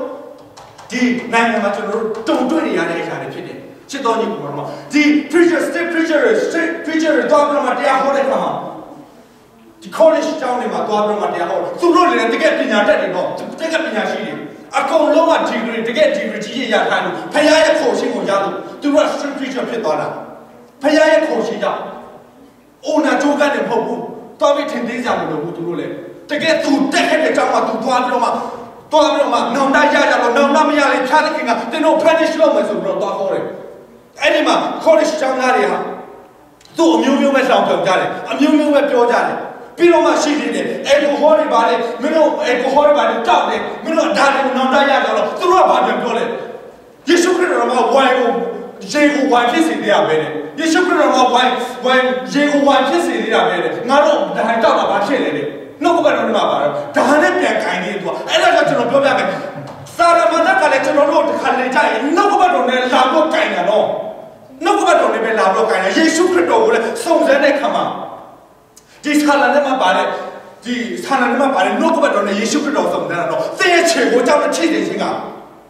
ဒီနိုင်ငံမှာကျွန်တော်တို့တုံ့တွေ့နေရတဲ့အရာတွေဖြစ်တယ်ချစ်တော်ညီကိုမှာဒီ preacher တော့ပြီးတော့မှတရားဟောတဲ့ခါမှာဒီ college ကျောင်းတွေမှာတော့ပြီးတော့မှတရားဟောသူတို့လည်းတကယ်ပညာတတ်တယ်တော့တကယ်ပညာရှိတယ်အကုန်လုံးက degree တကယ် degree ကြီးရထားလို့ဖခင်ရဲ့ခေါ်ခြင်းကိုရလို့သူတို့က street preacher ဖြစ်သွားတာဖခင်ရဲ့ခေါ်ခြင်းကြောင့်အိုနာဂျိုးကနေမဟုတ်ဘူးတော်ပြီးထင်သေးကြမလို့သူတို့လည်းတကယ်သူတက်ခဲ့တဲ့ကြောင့်မှသူသွားပြီးတော့မှနောင်တရကြတော့နောင်တမရလေဖြားတဲ့ခင်ကတင်တို့ finish လုပ်မယ်ဆိုပြီးတော့သွားခေါ်တယ်အဲ့ဒီမှာ college ကျောင်းသားတွေဟာသူ့အမျိုးမျိုးပဲဆောင်ပြောကြတယ်အမျိုးမျိုးပဲပြောကြတယ်ပြီးတော့မှရှိသေးတယ်alcohol တွေပါလေမင်းတို့ alcohol တွေပါလေတောက်တယ်မင်းတို့ဒါတွေကိုနောင်တရကြတော့သူတို့ကဘာပြန်ပြောလဲယေရှုခရစ်တော်ကဝိုင်းကိုရေကိုဝိုင်းဖြစ်စေရပဲတဲ့ယေရှုခရစ်တော်ကဝိုင်းရေကိုဝိုင်းဖြစ်စေရပဲတဲ့ငါတို့ဒါဟန်တောက်တာဘာဖြစ်လဲတဲ့နှုတ်ကပတ်တော်မှာပါတော့ဒါနဲ့ပြန်ခိုင်းနေသူကအဲ့ဒါကကျွန်တော်ပြောပြမယ်စာရမဏကလည်းကျွန်တော်တို့တစ်ခါလေကြာရင်နှုတ်ကပတ်တော်နဲ့လာတော့ခိုင်းတာတော့နှုတ်ကပတ်တော်နဲ့ပဲလာတော့ခိုင်းတယ်ယေရှုခရစ်တော်ကိုလည်းစုံစမ်းတဲ့ခါမှာဒီစာလနဲ့မှာပါတယ်နှုတ်ကပတ်တော်နဲ့ယေရှုခရစ်တော်စုံစမ်းတာတော့သင်ရဲ့ခြေကိုကြောက်တဲ့ချိတ်နေခြင်းက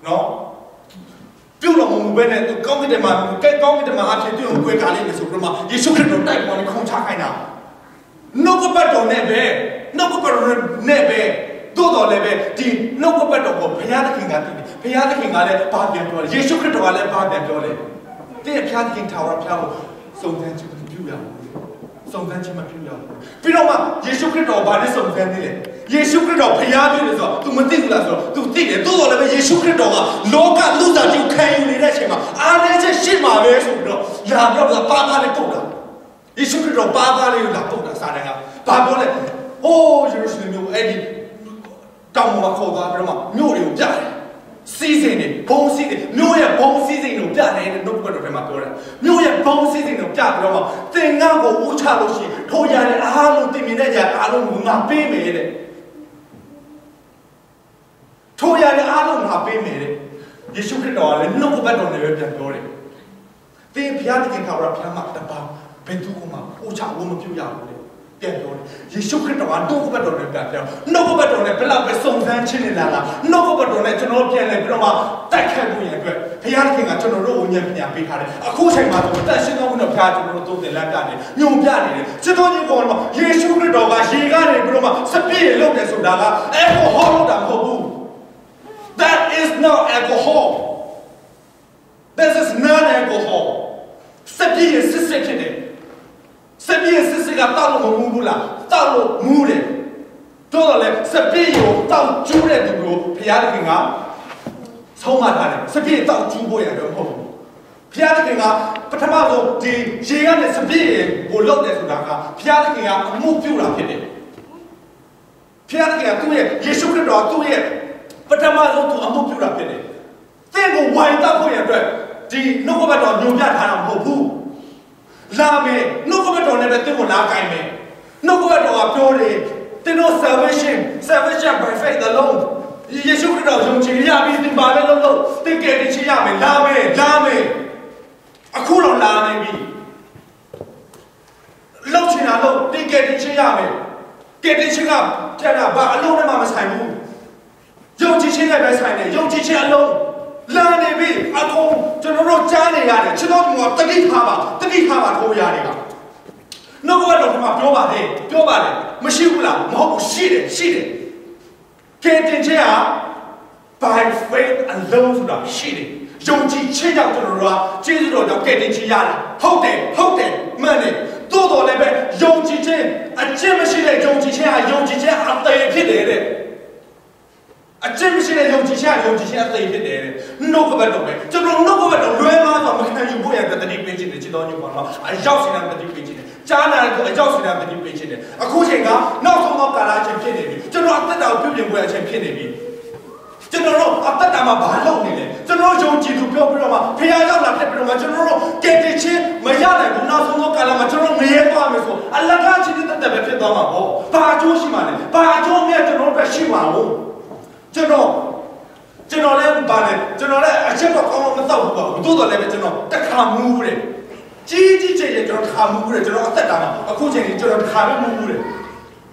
နော်ပြုလို့မမှုပဲနဲ့ကောင်းကင်တမန်အဖြစ်ပြုလို့ကိုယ်ကားလေးနဲ့ဆိုတော့မှယေရှုခရစ်တော်တိုက်ပေါ်နဲ့ခုံချခိုင်းတာနှုတ်ကပတ်တော်နဲ့ပဲတိုးတော်လည်းပဲဒီနှုတ်ကပတ်တော်ကိုဘုရားသခင်ကတည်တယ်ဘုရားသခင်ကလည်းဘာပြန်ပြောလဲယေရှုခရစ်တော်ကလည်းဘာပြန်ပြောလဲတဲ့ဘုရားသခင်ထာဝရဘုရားကိုစုံစမ်းခြင်းမပြုရဘူးပြီးတော့မှယေရှုခရစ်တော်ဘာနဲ့စုံစမ်းနေလဲယေရှုခရစ်တော်ဘုရားဖြစ်တယ်ဆိုတော့ तू မသိဘူးလားဆိုတော့ तू သိတယ်တိုးတော်လည်းပဲယေရှုခရစ်တော်ကလောကလူသားကြီးခံယူနေတဲ့အချိန်မှာအားနည်းချက်ရှိမှာပဲဆိုပြီးတော့လာပြောတာပါပါလေးပုတ်တာယေရှုခရစ်တော်ပါပါလေးကိုလာပုတ်တာစာတန်ကဘာပြောလဲဟိုးယေရုရှလင်မြို့အဲ့ဒီတောင်ပေါ်မှာခေါ်သွားပြီးတော့မြို့တွေကိုပြတယ်စီးစိမ်တွေဘုံစီးတွေမြို့ရဲ့ဘုံစီးစိမ်ကိုပြတယ်တဲ့နှုတ်ကပတ်တော်ထဲမှာပြောတယ်မြို့ရဲ့ဘုံစီးစိမ်ကိုပြပြီးတော့သင်ငါ့ကိုဥချလို့ရှိရင်ထိုးရတဲ့အားလုံးတင်မြင်တဲ့ကြအားလုံးကိုငါပေးမယ်တဲ့ထိုးရတဲ့အားလုံးငါပေးမယ်တဲ့ယေရှုခရစ်တော်ကလည်းနှုတ်ကပတ်တော်နဲ့ပဲပြန်ပြောတယ်သင်ဘုရားသခင်ကဘုရားမှာတပါဘယ်သူမှဥချဝမပြုရဘူးတဲ့ပြန်ပြောတယ်ယေရှုခရစ်တော်ကနှုတ်ကပတ်တော်နဲ့ပြန်ပြောနှုတ်ကပတ်တော်နဲ့ဘယ်လောက်ပဲစုံစမ်းခြင်းနဲ့လာနှုတ်ကပတ်တော်နဲ့ကျွန်တော်ပြန်လဲပြီးတော့မှတိုက်ခိုက်ဖို့ရအတွက်ဘုရားသခင်ကကျွန်တော်တို့ကိုဉာဏ်ပညာပေးထားတယ်အခုချိန်မှာတော့တန်ရှင်းသောဘုရားဘုရားကျွန်တော်တို့သုံးသင်လမ်းပြတယ်ညွန်ပြနေတယ်စစ်တော်ကြီးပေါ်မှာယေရှုခရစ်တော်ကရေကနေပြီးတော့မှစပြည့်လုပ်တယ်ဆိုတာက alcohol လို့တာမဟုတ်ဘူး that is not alcohol this is not alcohol စပြည့်စစ်စစ်ဖြစ်တယ်စပြည့်စစ်စစ်ကတောက်လို့မမူးဘူးလားတောက်လို့မူးတယ်တို့တော့လေစပြည့်ကိုတောက်ကျူးတဲ့သူကိုဘုရားသခင်ကဆုံးမထားတယ်စပြည့်တောက်ကျူးဖို့ရတယ်မဟုတ်ဘူးဘုရားသခင်ကပထမဆုံးဒီရေကနေစပြည့်ကိုလောက်တယ်ဆိုတာကဘုရားသခင်ကအမှုပြုတာဖြစ်တယ်ဘုရားသခင်ကသူ့ရဲ့ယေရှုခရစ်တော်သူ့ရဲ့ပထမဆုံးသူအမှုပြုတာဖြစ်တယ်သင်ကိုဝိုင်းတောက်ဖို့ရအတွက်ဒီနှုတ်ကပတ်တော်ညွှန်ပြထားတာမဟုတ်ဘူးလာမယ်နှုတ်ကပတ်တော်နဲ့ပဲသင်ကိုလာကြိုင်မယ် နှုတ်ကပတ်တော်ကပြောတယ်သင်တို့ salvation by faith alone ယေရှုခရစ်တော်ယုံကြည်ရပြီးသင်ပါလဲလို့သင်ကယ်တင်ခြင်းရမယ်လာမယ်အခုတော့လာနေပြီလောက်ချင်တာလို့သင်ကယ်တင်ခြင်းရမယ်ကယ်တင်ခြင်းကကျန်တာဘာအလုံးနဲ့မှမဆိုင်ဘူးယုံကြည်ခြင်းနဲ့ပဲဆိုင်တယ်ယုံကြည်ခြင်းအလုံးလာနေပြီအကုန်ကျွန်တော်တို့ကြားနေရတယ်ကျွန်တော်တို့ကတတိထားပါထိုးရတယ်ကနှုတ်ကပတ်တော်ကပြောပါတယ်မရှိဘူးလားမဟုတ်ဘူးရှိတယ်ကယ်တင်ခြင်းဟာ by faith alone ဆိုတာရှိတယ်ယုံကြည်ခြင်းကြောင့်ကျွန်တော်တို့ကကျေးဇူးတော်ကြောင့်ကယ်တင်ခြင်းရတယ်ဟုတ်တယ်မှန်တယ်သို့တော်လည်းပဲယုံကြည်ခြင်းအကျင့်မရှိတဲ့ယုံကြည်ခြင်းဟာယုံကြည်ခြင်းအသေးဖြစ်တယ်တဲ့အကျင့်မရှိတဲ့ယုံကြည်ခြင်းအသေးဖြစ်တယ်နှုတ်ကပတ်တော်ပဲကျွန်တော်နှုတ်ကပတ်တော်လွဲမှားဆိုမခံယူဖို့ရတဲ့တတိပေးခြင်းနဲ့ချစ်တော်ညပါတော့အရောက်စီတဲ့တတိပေးခြင်းနဲ့ကြားနာတဲ့အရောက်စီတဲ့တတိပေးခြင်းနဲ့အခုချိန်ကနောက်ဆုံးသောကာလချင်းဖြစ်နေပြီကျွန်တော်အသက်တာကိုပြုပြင်ပွဲအချင်းဖြစ်နေပြီကျွန်တော်တို့အသက်တာမှာဘာလုပ်နေလဲကျွန်တော်ယုံကြည်သူပြောပြီးတော့မှဖခင်ရောက်လာဖြစ်ပြီးတော့မှကျွန်တော်တို့ကယ်တင်ခြင်းမရနိုင်ဘူးနောက်ဆုံးသောကာလမှာကျွန်တော်ငရဲသွားမယ်ဆိုအလကားချင်းတက်ပဲဖြစ်သွားမှာပေါ့ဘာအကျိုးရှိမှာလဲဘာအကျိုးမြတ်ကျွန်တော်တို့ပဲရှိမှာလို့ကျွန်တော်လည်းပါတယ်ကျွန်တော်လည်းအချက်တော့ကောင်းမတော့ဘူးပေါ့တိုးတော်လည်းပဲကျွန်တော်တခါမူးတယ်ကြီးကျယ်ကျွန်တော်တခါမူးတယ်ကျွန်တော်အသက်တာမှာအခုချိန်ကြီးကျွန်တော်တခါပဲမူးတယ်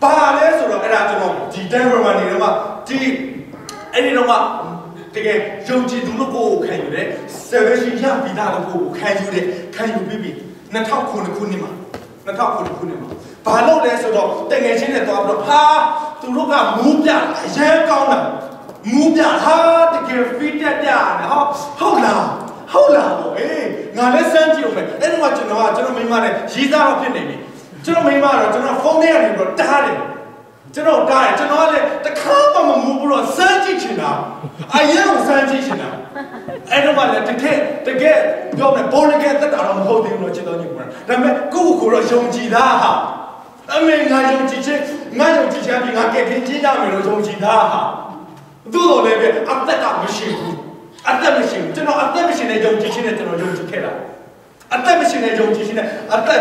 ဘာလဲဆိုတော့အဲ့ဒါကျွန်တော်ဒီတန်ဝရမနေတော့မှဒီအဲ့ဒီတော့မှတကယ်ယုံကြည်သူတို့ကိုခံယူတယ် salvation ရပြီးသားလို့ကိုခံယူပြီး2009ခုနှစ်မှာဘာလို့လဲဆိုတော့တကယ်ချင်းနဲ့သွားပြီးတော့ဟာသူတို့ကမူးပြအရေးကောင်းတာမူးပြဟာတကယ် fit တက်ပြတယ်ဟုတ်လားအေးငါလည်းစမ်းကြည့်အောင်မယ်အဲ့တော့ကျွန်တော်မိမနဲ့ရေးစားတော့ဖြစ်နေပြီကျွန်တော်မိမကတော့ကျွန်တော်ဖုန်းထဲကနေပြီးတော့တားတယ်ကျွန်တော်ကလည်းတခါမှမမူးဘူးတော့စမ်းကြည့်ချင်တာအရင်ကစမ်းကြည့်ချင်တာအဲ့တော့မှလည်းတကယ်ပြောမယ်ဘောလကတက်တာတော့မဟုတ်သေးဘူးလို့ကျွန်တော်ညွှန်တာဒါပေမဲ့ကိုယ့်ကိုယ်တော့ယုံကြည်တာဟာအမေငါယုံကြည်ခြင်းပြီးငါကယ်တင်ခြင်းရမယ်လို့ယုံကြည်တာဟာသို့တော်လည်းပဲအသက်ကမရှိဘူးကျွန်တော်အသက်မရှိတဲ့ယုံကြည်ခြင်းနဲ့ကျွန်တော်ယုံကြည်ခဲ့တာအသက်မရှိတဲ့ယုံကြည်ခြင်းနဲ့အသက်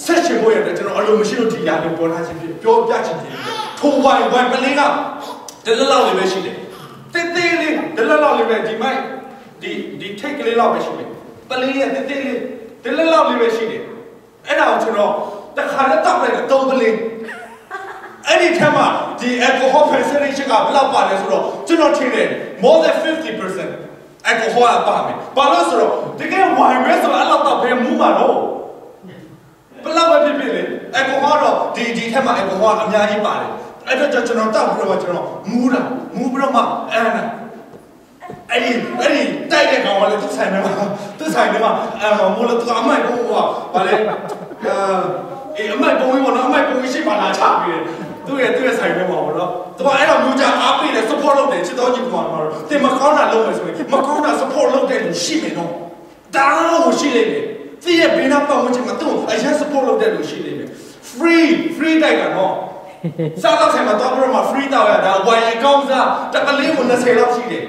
ဆက်ရှင်ဖို့ရတယ်ကျွန်တော်အလိုမရှိလို့ဒီຢာလေးပေါ်လာခြင်းဖြစ်ပြောပြခြင်းဖြစ်ထိုးဝိုင်းပလင်းကဒလလောက်လေးပဲရှိတယ်တေးလေးဒလလောက်လေးပဲဒီမိုက်ဒီထိတ်ကလေးလောက်ပဲရှိတယ်ပလင်းရဲ့တေးလေးဒလလောက်လေးပဲရှိတယ်အဲ့ဒါကိုကျွန်တော်တခါနဲ့တောက်လိုက်တော့3ပလင်းအဲ့ဒီထက်မှဒီ alcohol percentage ကဘယ်လောက်ပါလဲဆိုတော့ကျွန်တော်ထင်တယ် more than 50% alcohol ပါမယ်ဘာလို့ဆိုတော့တကယ်ဝိုင်းပဲဆိုတော့အဲ့လောက်တော့ဘယ်မူးမှာတော့ဘယ်လောက်ပဲဖြစ်လေ alcohol တော့ဒီထက်မှ alcohol အများကြီးပါတယ်အဲ့တော့ကျွန်တော်တောက်ပြီးတော့ကျွန်တော်မူးပြီးတော့မှအဲ့ဒီတိုက်တဲ့ကောင်ကလည်းသူဆိုင်နေမှာမိုးလို့သူအမိုက်ကိုဗာလေအမိုက်ပုံကြီးပေါ့နော်အမိုက်ပုံကြီးရှိမှလာချပြီးတယ်သူ့ရဲ့ဆိုင်နေမှာပေါ့နော်သူကအဲ့တော့မျိုးကြအားပေးတယ် support လုပ်တယ်ချစ်တော်ကြီးကောင်မှာတော့တင်မကောင်းတာလုပ်မယ်ဆိုရင်မကောင်းတာ support လုပ်တဲ့လူရှိမယ်နော်ဒါတော့ရှိလိမ့်မယ်သူရဲ့ဘေးနားပတ်ဝန်းကျင်မှာသူ့အရင် support လုပ်တဲ့လူရှိလိမ့်မယ် free တိုက်တာနော်စားတော့ဆိုင်မှာတော့ဘယ်မှာ free တောက်ရတာဝိုင်အကောင်းစားတပလင်းကို20လောက်ရှိတယ်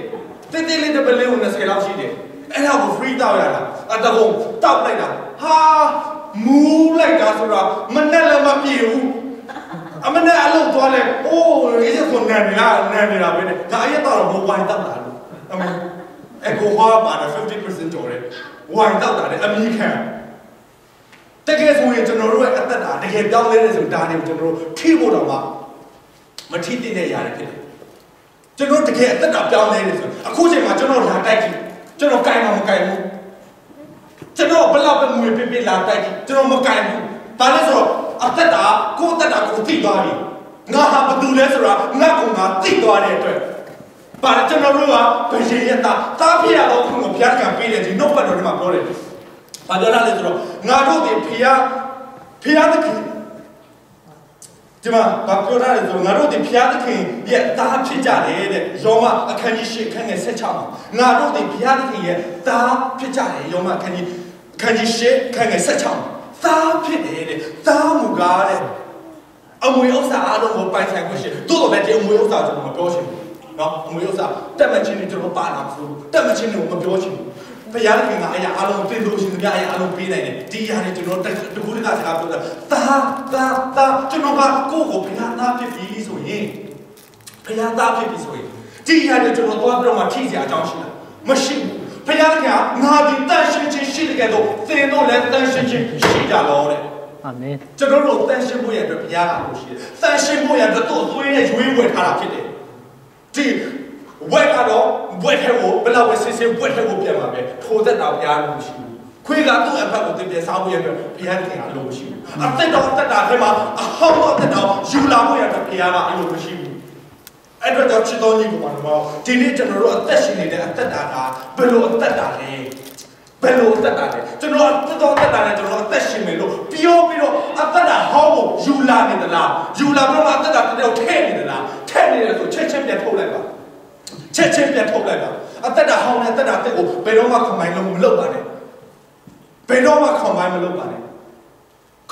တေးလေးတပလင်းကို20လောက်ရှိတယ်အဲ့ဒါကို free တောက်ရတာအတကုံတောက်လိုက်တာဟာမူးလိုက်တာဆိုတာမနဲ့လည်းမပြေဘူးအမနဲ့အလုံးသွားလဲအိုးရေးစနန်နေတာပဲဒါအရက်တော့ဘဝိုင်းတောက်တာလို့အမေအကိုဟောပါတာ 50% ကျော်တယ်ဝိုင်းတောက်တာလေအမီးခံတကယ်ဆိုရင်ကျွန်တော်တို့ရဲ့အသက်တာတကယ်ပြောင်းလဲနေဆိုဒါတွေကိုကျွန်တော်တို့ထိဖို့တော့မထိတိနဲ့ရတယ်ဖြစ်တယ်ကျွန်တော်တကယ်အသက်တာပြောင်းလဲနေဆိုအခုချိန်မှာကျွန်တော်လာတိုက်ကြည့်ကျွန်တော်ကြိုင်မှမကြိုင်ဘူးကျွန်တော်ဘလောက်ပဲငွေပြလာတိုက်ကြည့်ကျွန်တော်မကြိုင်ဘူးဒါလည်းဆိုတော့အသက်တာကိုသိသွားပြီငါဟာဘာတူလဲဆိုတာငါကသိသွားတဲ့အတွက်ပါကျွန်တော်တို့ကဘယ်ရင်ရတာဖြစ်ရတော့ခုဘုရားကံပေးတယ်ဒီနှုတ်ပတ်တော်ဒီမှာပြောတယ်ဘာပြောရလဲဆိုတော့ငါတို့ဒီဖျားသခင်ဒီမှာဘာပြောရလဲဆိုတော့ငါတို့ဒီဖျားသခင်ရဲ့သားဖြစ်ကြတယ်တဲ့ယောမအခန်းကြီး8အခန်းငယ်16မှာငါတို့ဒီဖျားသခင်ရဲ့သားဖြစ်ကြတယ်ယောမအခန်းကြီး8အခန်းငယ်16မှာသားဖြစ်တယ်တဲ့သားမူကားတဲ့အမွေဥစ္စာအားလုံးကိုပိုင်ဆိုင်ခွင့်ရှိတယ်တိုးတော့လည်းဒီအမွေဥစ္စာကျွန်တော်မပြောချင်ဘူးနော်အမွေဥစ္စာတက်မှချင်းတွေကျွန်တော်ပါလာဘူးတက်မှချင်းတွေကိုမပြောချင်ဘူး ဘုရားခင်ကအရာအလုံးတင်လို့ရှိသမျှအရာအလုံးပေးနိုင်တယ်ဒီအရာတွေကျွန်တော်တကူတကစကားပြောတာတာကျွန်တော်ကကိုယ့်ကိုဘုရားသားဖြစ်ပြီဆိုရင်ဘုရားသားဖြစ်ပြီဆိုရင်ဒီအရာတွေကျွန်တော်သွားပြီးတော့မှထိစရာအကြောင်းရှိလားမရှိဘူးဘုရားခင်ကငါဒီတန်ရှင်းခြင်းရှိတဲ့ကဲတော့သင်တို့လည်းတန်ရှင်းခြင်းရှိကြတော့တဲ့အာမင်ကျွန်တော်တို့တန်ရှင်းဖို့ရအတွက်ဘုရားကလို့ရှိတယ်တန်ရှင်းဖို့ရအတွက်သူ့သွေးနဲ့ရွေးဝယ်ထားတာဖြစ်တယ်ဒီဝက်ကတော့ဝက်ထဲကိုဘယ်လောက်ပဲစစ်စစ်ဝက်ထဲကိုပြန်มาပဲထိုသက်တာဘုရားလို့ရှိဘူးခွေးကသူ့အဖက်ကိုတင်ပြစားဖို့ရအတွက်ဘုရားခင်ကအလိုမရှိဘူးအသက်တော်တက်တာထဲမှာအဟောင်းတော့တက်တော်ယူလာဖို့ရအတွက်ဘုရားကအလိုမရှိဘူးအဲ့တော့ချစ်တော်ကြီးကမှဒီနေ့ကျွန်တော်တို့အသက်ရှင်နေတဲ့အသက်တာကဘယ်လိုအသက်တာလဲဘယ်လိုအသက်တာလဲကျွန်တော်အသက်တော်တက်တာနဲ့ကျွန်တော်အသက်ရှင်မယ်လို့ပြောပြီးတော့အသက်တာဟောင်းကိုယူလာနေသလားယူလာပြီးတော့အသက်တာတက်တော့ထဲ့နေသလားထဲ့နေတယ်ဆိုချက်ချင်းပြန်ထုတ်လိုက်ပါချက်ချင်းပြန်ထုတ်လိုက်ပါအသက်တာဟောင်းနဲ့အသက်တာတက်ကိုဘယ်တော့မှ combine လုပ်မလုပ်ပါနဲ့ဘယ်တော့မှ combine မလုပ်ပါနဲ့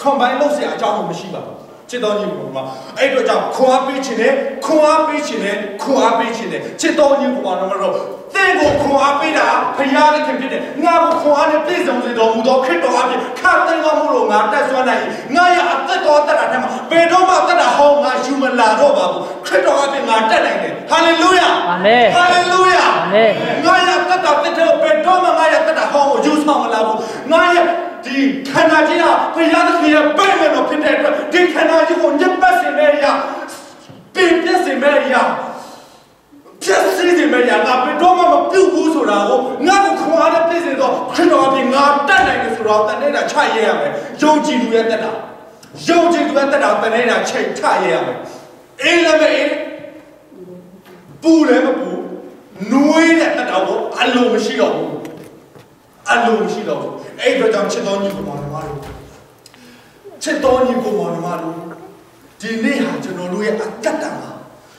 combine လုပ်စရာအကြောင်းမရှိပါဘူးချစ်တော်ညီကိုမှာအဲ့တော့ကြောင့်ခွန်အားပေးခြင်းနဲ့ခွန်အားပေးခြင်းနဲ့ခွန်အားပေးခြင်းနဲ့ချစ်တော်ညီကိုမှာတော့သင်ကိုခွန်အားပေးတာဘုရားသခင်ဖြစ်တယ်ငါ့ကိုခွန်အားနဲ့ပြည့်စုံစေတော်မူသောခရစ်တော်အပြင်ခါသိမ်းတော်မူလို့ငါတက်ဆွမ်းနိုင်ငါရဲ့အသက်တော်တက်တာထဲမှာဘယ်တော့မှတက်တာဟောငါယူမလာတော့ပါဘူးခရစ်တော်အပြင်ငါတက်နိုင်တယ်ဟာလေလုယာအာမင်ဟာလေလုယာအာမင်ငါရဲ့တက်တာတက်တဲ့ဘယ်တော့မှငါရဲ့တက်တာဟောကိုယူဆောင်မလာဘူးငါရဲ့ဒီခန္ဓာကြီးကဘုရားသခင်ရဲ့ပဲ့မဲ့တော်ဖြစ်တဲ့အတွက်ဒီခန္ဓာကြီးကိုညှပ်ပတ်စေမဲ့ရပြင်ပြစေမဲ့ရပြည့်စည်စေမဲ့ရငါဘယ်တော့မှမပြုတ်ဘူးဆိုတာကိုငါ့ကိုခွန်အားနဲ့ပြည့်စေတော့ခရစ်တော်အပြင်ငါတက်နိုင်တယ်ဆိုတော့တန်နေတာချရဲရမယ်ယုံကြည်သူရဲ့တက်တာယုံကြည်သူရဲ့တက်တာတန်နေတာချိန်ချရဲရမယ်အေးလည်းမအေးပူလည်းမပူနွေးတဲ့တက်တာကိုအလိုမရှိတော့ဘူးအလိုမရှိတော့ဘူးအဲ့တော့ကြောင့်ချစ်တော်ညီကိုမောင်နှမတို့ချစ်တော်ညီကိုမောင်နှမတို့ဒီနေ့ဟာကျွန်တော်တို့ရဲ့အသက်တာမှာ